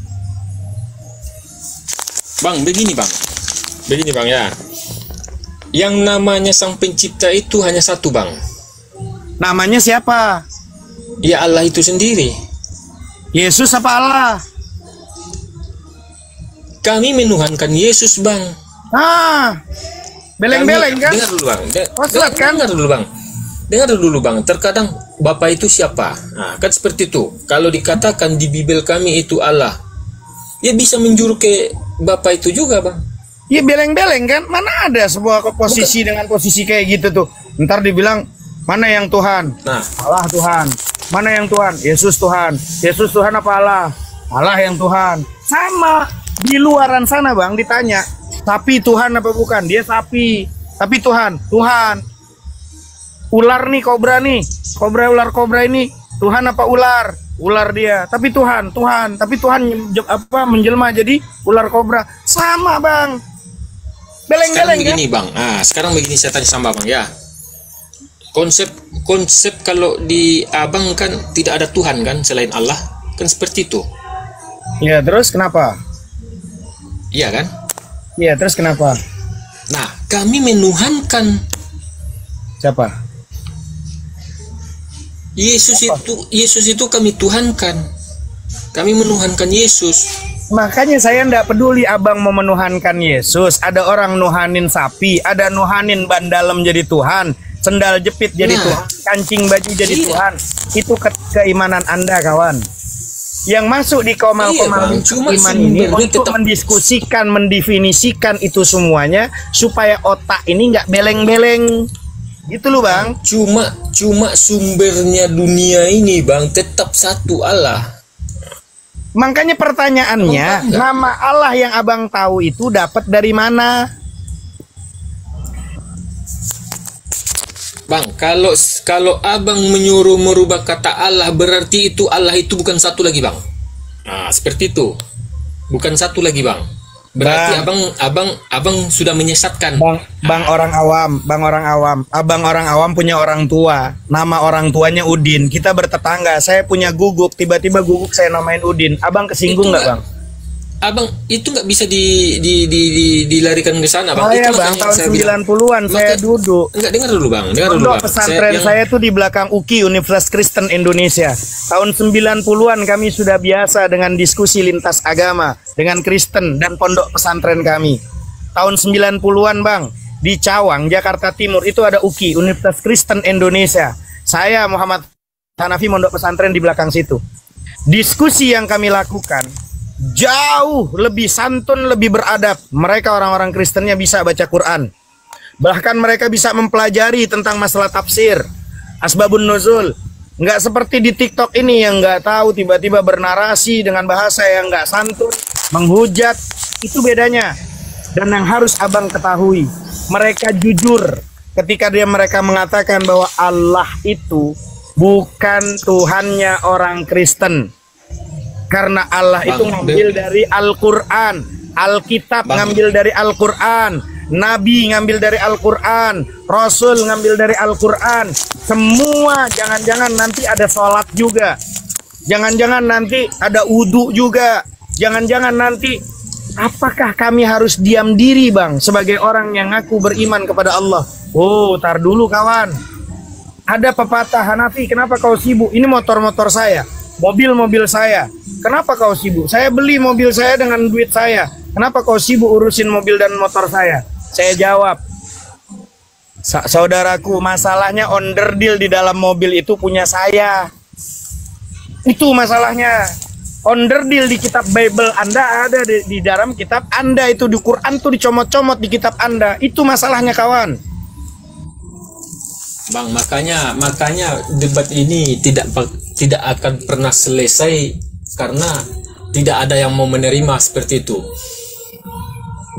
Bang, begini Bang ya. Yang namanya Sang Pencipta itu hanya satu Bang. Namanya siapa? Ya Allah itu sendiri. Yesus apa Allah? Kami menuhankan Yesus Bang. Beleng-beleng kan? Dengar dulu Bang. Kan? Dengar dulu Bang. Terkadang Bapak itu siapa? Nah, kan seperti itu. Kalau dikatakan di Bibel kami itu Allah, ya bisa menjuru ke Bapak itu juga Bang. Ya beleng-beleng kan? Mana ada sebuah posisi dengan posisi kayak gitu tuh. Ntar dibilang mana yang Tuhan? Nah, Allah Tuhan. Mana yang Tuhan? Yesus Tuhan. Yesus Tuhan apa Allah? Allah yang Tuhan. Sama di luaran sana Bang ditanya, sapi Tuhan apa bukan? Dia sapi. Tapi Tuhan. Ular nih, kobra nih. Ular kobra ini Tuhan apa ular? Ular dia, tapi Tuhan, tapi Tuhan menjelma jadi ular kobra. Sama Bang. Beleng-beleng kan? Begini Bang. Sekarang begini saya tanya sama Bang ya. Konsep kalau di Abang kan tidak ada Tuhan kan selain Allah, kan seperti itu. Iya, terus kenapa? Iya kan? Iya, terus kenapa? Nah, kami menuhankan siapa? Yesus itu kami tuhankan. Kami menuhankan Yesus. Makanya saya ndak peduli Abang mau menuhankan Yesus. Ada orang nuhanin sapi, ada nuhanin ban dalam jadi Tuhan, sendal jepit jadi Tuhan, kancing baju jadi Tuhan. Itu keimanan Anda kawan. Yang masuk di komal-komal iman ini untuk mendiskusikan, mendefinisikan itu semuanya supaya otak ini nggak beleng-beleng. Gitu loh Bang. Cuma sumbernya dunia ini Bang tetap satu Allah. Makanya pertanyaannya, nama Allah yang Abang tahu itu dapat dari mana? Bang, kalau Abang menyuruh merubah kata Allah, berarti itu Allah itu bukan satu lagi Bang. Nah, seperti itu. Bukan satu lagi Bang. Berarti abang sudah menyesatkan. Bang orang awam, abang orang awam punya orang tua, nama orang tuanya Udin. Kita bertetangga, saya punya guguk, tiba-tiba guguk saya namain Udin. Abang kesinggung nggak bang? Abang itu nggak bisa dilarikan ke sana bang. Itu bang, tahun 90-an saya duduk. Enggak, dengar dulu bang, dengar dulu bang. Pesantren saya tuh di belakang UKI, Universitas Kristen Indonesia. Tahun 90-an kami sudah biasa dengan diskusi lintas agama dengan Kristen dan pondok pesantren kami. Tahun 90-an bang, di Cawang, Jakarta Timur itu ada UKI, Universitas Kristen Indonesia. Saya Muhammad Hanafi mondok pesantren di belakang situ. Diskusi yang kami lakukan jauh lebih santun, lebih beradab. Mereka orang-orang Kristennya bisa baca Quran. Bahkan mereka bisa mempelajari tentang masalah tafsir, asbabun nuzul. Nggak seperti di TikTok ini yang nggak tahu, tiba-tiba bernarasi dengan bahasa yang nggak santun, menghujat. Itu bedanya. Dan yang harus abang ketahui, mereka jujur ketika mereka mengatakan bahwa Allah itu bukan Tuhannya orang Kristen. Karena Allah itu ngambil dari Al-Quran, Alkitab ngambil dari Al-Quran, Nabi ngambil dari Al-Quran, Rasul ngambil dari Al-Quran. Semua jangan-jangan nanti ada sholat juga, jangan-jangan nanti ada wudhu juga, jangan-jangan nanti. Apakah kami harus diam diri bang sebagai orang yang ngaku beriman kepada Allah? Oh, tar dulu kawan. Ada pepatah Hanafi, kenapa kau sibuk? Ini motor-motor saya, mobil-mobil saya. Kenapa kau sibuk? Saya beli mobil saya dengan duit saya. Kenapa kau sibuk urusin mobil dan motor saya? Saya jawab, saudaraku, masalahnya onderdil di dalam mobil itu punya saya. Itu masalahnya. Onderdil di kitab Bible Anda ada di dalam kitab Anda, itu di Quran tuh dicomot-comot di kitab Anda. Itu masalahnya kawan. Bang, makanya debat ini tidak akan pernah selesai karena tidak ada yang mau menerima seperti itu.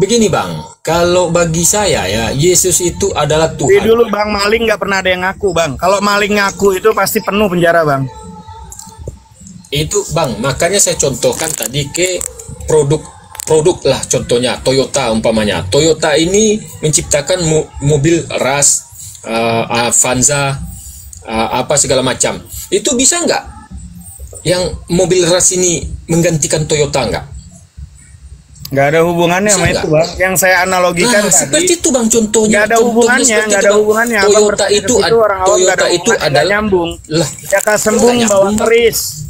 Begini bang, kalau bagi saya ya, Yesus itu adalah Tuhan. Dulu bang, maling nggak pernah ada yang ngaku bang. Kalau maling ngaku itu pasti penuh penjara bang. Itu bang, makanya saya contohkan tadi ke produk lah, contohnya Toyota umpamanya. Toyota ini menciptakan mobil ras, Avanza, apa segala macam. Itu bisa nggak yang mobil ras ini menggantikan Toyota nggak? Nggak ada hubungannya sama itu bang. Yang saya analogikan tadi, seperti itu bang contohnya. Nggak ada hubungannya, nggak ada hubungannya. Toyota itu adalah nyambung. Lah, jaka sembung bawa keris.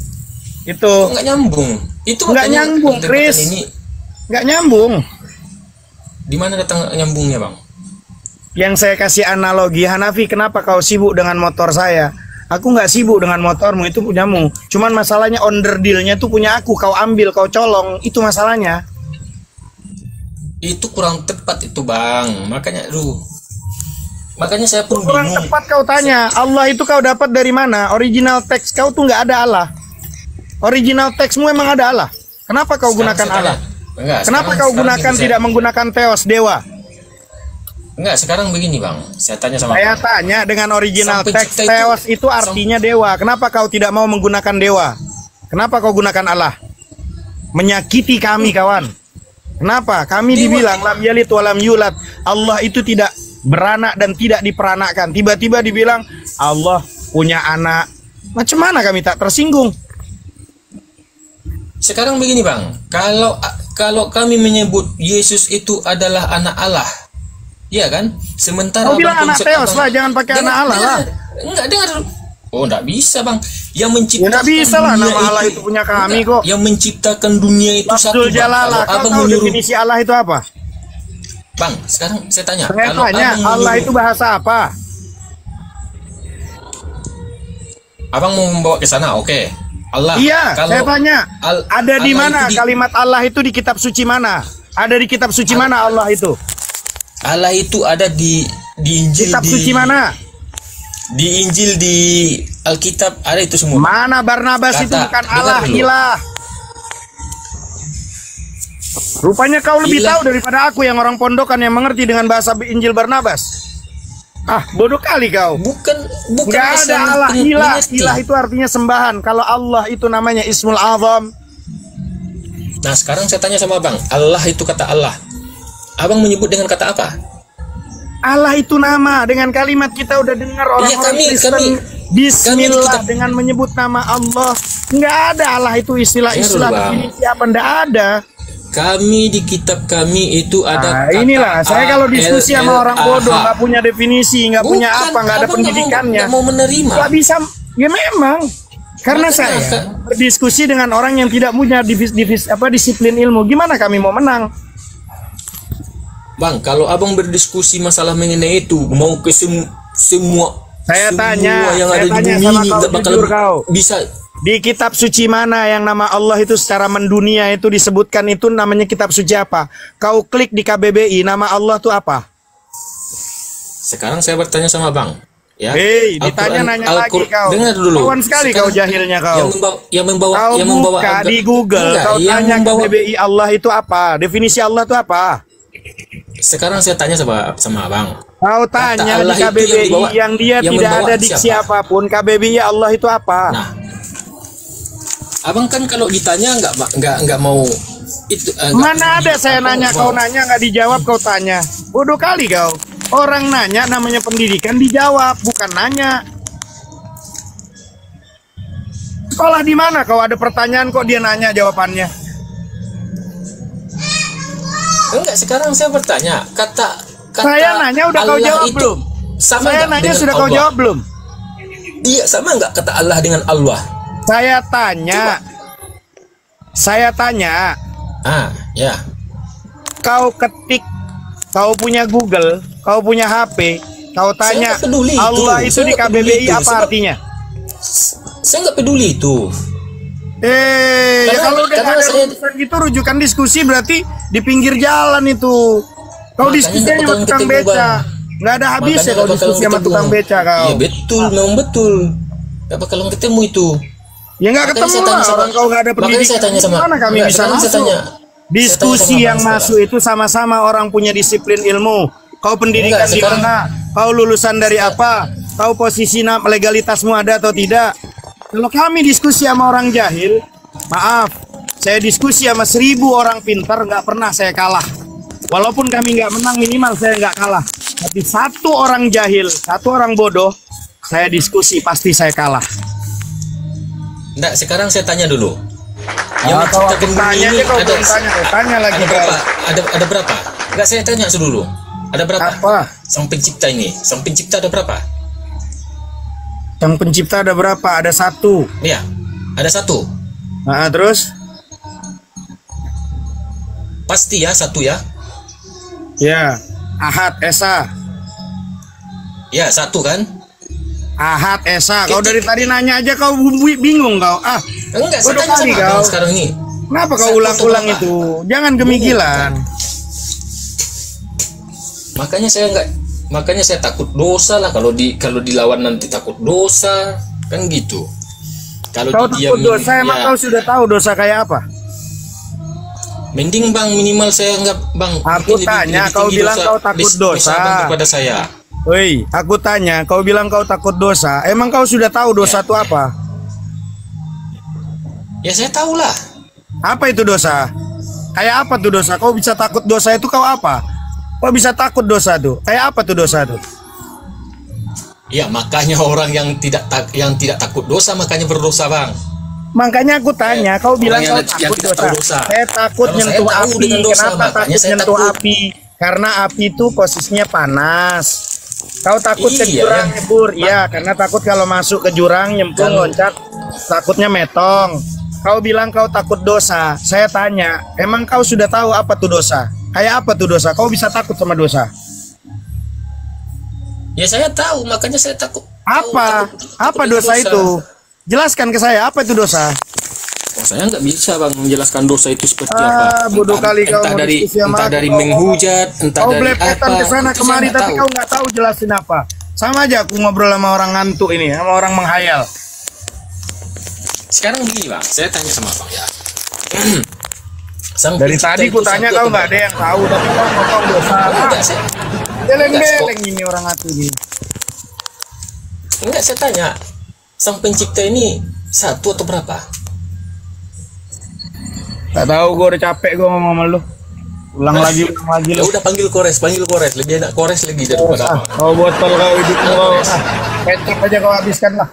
Itu nggak nyambung. Itu nggak nyambung, Chris. Nggak nyambung. Di mana datang nyambungnya bang? Yang saya kasih analogi, Hanafi, kenapa kau sibuk dengan motor saya? Aku nggak sibuk dengan motormu, itu punyamu. Cuman masalahnya onderdilnya tuh punya aku, kau ambil, kau colong, itu masalahnya. Itu kurang tepat itu bang, makanya makanya saya pun kurang bingung. Tepat kau tanya, Allah itu kau dapat dari mana? Original teks kau tuh nggak ada Allah. Original teksmu emang ada Allah. Kenapa kau gunakan Allah? Kenapa kau gunakan tidak menggunakan Theos, dewa? Enggak, sekarang begini bang, saya tanya sama saya tanya dengan original teks, Theos itu artinya dewa. Kenapa kau tidak mau menggunakan dewa? Kenapa kau gunakan Allah? Menyakiti kami kawan. Kenapa? Kami dibilang lam yalid walam yulad. Allah itu tidak beranak dan tidak diperanakkan. Tiba-tiba dibilang Allah punya anak. Macam mana kami tak tersinggung? Sekarang begini bang, kalau kami menyebut Yesus itu adalah anak Allah, iya kan? Sementara kau bilang anak Theos lah, jangan pakai anak Allah lah. Enggak, dengar dulu. Oh, enggak bisa bang. Yang menciptakan enggak bisa lah, nama Allah itu punya kami kok. Yang menciptakan dunia itu satu. Jalalah, kau tahu definisi Allah itu apa? Bang, sekarang saya tanya. Saya tanya, Allah itu bahasa apa? Abang mau membawa ke sana, oke. Allah. Iya, saya tanya. Ada di mana kalimat Allah itu di kitab suci mana? Ada di kitab suci mana Allah itu? Allah itu ada di Injil. Kitab suci mana? Di Injil, di Alkitab ada itu semua. Mana Barnabas itu bukan Allah, ilah. Rupanya kau lebih tahu daripada aku yang orang pondokan yang mengerti dengan bahasa Injil Barnabas. Ah, bodoh kali kau. Bukan nggak ada Allah, ilah. Ilah itu artinya sembahan. Kalau Allah itu namanya Ismul Azam. Nah sekarang saya tanya sama abang, Allah itu kata Allah. Abang menyebut dengan kata apa? Allah itu nama. Dengan kalimat kita udah dengar orang-orang Kristen Bismillah dengan menyebut nama Allah. Nggak ada Allah itu istilah-istilah definisi apa, nggak ada. Kami di kitab kami itu ada. Nah, inilah saya kalau diskusi sama orang bodoh nggak punya definisi, nggak punya apa, nggak ada pendidikannya. Nggak mau menerima. Nggak bisa. Ya memang. Karena saya berdiskusi dengan orang yang tidak punya disiplin ilmu. Gimana kami mau menang? Bang, kalau abang berdiskusi masalah mengenai itu, mau ke semua. Saya semua tanya, yang saya ada di tanya bumi sama ini kau, bakal jujur kau. Bisa. Di kitab suci mana yang nama Allah itu secara mendunia itu disebutkan itu namanya kitab suci apa? Kau klik di KBBI, nama Allah itu apa? Sekarang saya bertanya sama bang. Ya. Hei, ditanya nanya lagi kau. Dengar dulu. Kawan sekali sekarang, kau jahilnya kau. Yang membawa kau buka di Google, enggak, kau tanya KBBI Allah itu apa? Definisi Allah itu apa? Sekarang saya tanya sama abang. Kau tanya di KBBI yang dia tidak ada diksi apapun, KBBI Allah itu apa? Nah, abang kan kalau ditanya nggak mau itu. Mana ada saya nanya kau nanya nggak dijawab kau tanya. Bodoh kali kau. Orang nanya namanya pendidikan dijawab, bukan nanya. Sekolah di mana kau ada pertanyaan kok dia nanya jawabannya? Enggak, sekarang saya bertanya, kata saya nanya udah Allah kau jawab itu belum? Sama saya nanya sudah Allah? Kau jawab belum? Iya, sama nggak kata Allah dengan Allah? Saya tanya. Coba. Saya tanya. Ya. Kau ketik, kau punya Google, kau punya HP, kau tanya Allah itu di KBBI apa artinya? Saya nggak peduli itu. Ya kalau udah ada urusan gitu rujukan diskusi berarti di pinggir jalan itu. Kau diskusi sama tukang beca. Nggak ada habisnya kau diskusi sama tukang beca kau. Iya betul, memang betul. Gak bakalan ketemu itu. Ya nggak ketemu lah, orang kau nggak ada pendidikan. Mana kami bisa masuk? Diskusi yang masuk itu sama-sama orang punya disiplin ilmu. Kau pendidikan di mana? Kau lulusan dari apa? Kau posisi legalitasmu ada atau tidak? Kalau kami diskusi sama orang jahil, maaf, saya diskusi sama 1000 orang pintar, nggak pernah saya kalah. Walaupun kami nggak menang, minimal saya nggak kalah. Tapi satu orang jahil, satu orang bodoh, saya diskusi pasti saya kalah. Nggak, sekarang saya tanya dulu. Yang menciptakan bumi ini tanya lagi ada berapa? Ada berapa? Nggak, saya tanya dulu. Ada berapa? Apa? Sang pencipta ini, sang pencipta ada berapa? Sang pencipta ada berapa? Ada satu. Iya, ada satu. Nah, terus? Pasti ya, satu ya? Ya, Ahad, Esa. Ya, satu kan? Ahad, Esa. Kau dari tadi nanya aja kau bingung kau. Enggak, saya tanya sama abang sekarang ini. Kenapa kau ulang-ulang itu? Jangan gemigilan. Makanya saya takut dosa lah kalau dilawan nanti takut dosa kan gitu. Kalau kau takut dosa emang kau sudah tahu dosa kayak apa? Mending bang minimal saya enggak bang. Aku tanya kau bilang kau takut dosa kepada saya. Woi, aku tanya kau bilang kau takut dosa. Emang kau sudah tahu dosa itu apa? Ya saya tahu lah. Apa itu dosa? Kayak apa tuh dosa? Kau bisa takut dosa itu kau apa? Kau bisa takut dosa tuh? Kayak apa tuh dosa tuh? Ya makanya orang yang tidak takut dosa makanya berdosa bang. Makanya aku tanya, kau bilang kau takut dosa. Saya takut nyentuh api. Kenapa takut nyentuh api? Karena api itu posisinya panas. Kau takut ke jurang nyebur? Iya, karena takut kalau masuk ke jurang nyemplung loncat takutnya metong. Kau bilang kau takut dosa. Saya tanya, emang kau sudah tahu apa tuh dosa? Kayak apa tuh dosa? Kau bisa takut sama dosa? Ya saya tahu, makanya saya takut. Apa? Apa dosa itu? Jelaskan ke saya, apa itu dosa? Oh, saya nggak bisa bang menjelaskan dosa itu seperti apa. Bodoh kali kau entah dari menghujat, entah dari apa. Kau kesana kemari tapi kau nggak tahu jelasin apa. Sama aja aku ngobrol sama orang ngantuk ini, sama orang menghayal. Sekarang begini bang, saya tanya sama abang ya. Dari tadi ku tanya kau nggak ada yang tahu, tapi kau ngomong dosa. Beleng-beleng ini orang atu ini. Enggak, saya tanya, sang pencipta ini satu atau berapa? Gak tahu, gue udah capek gue ngomong sama lu. Ulang lagi Ya lu. udah panggil Kores, lebih enak Kores lagi daripada Kau botol kau hidup kau. Kecap aja kau habiskan lah.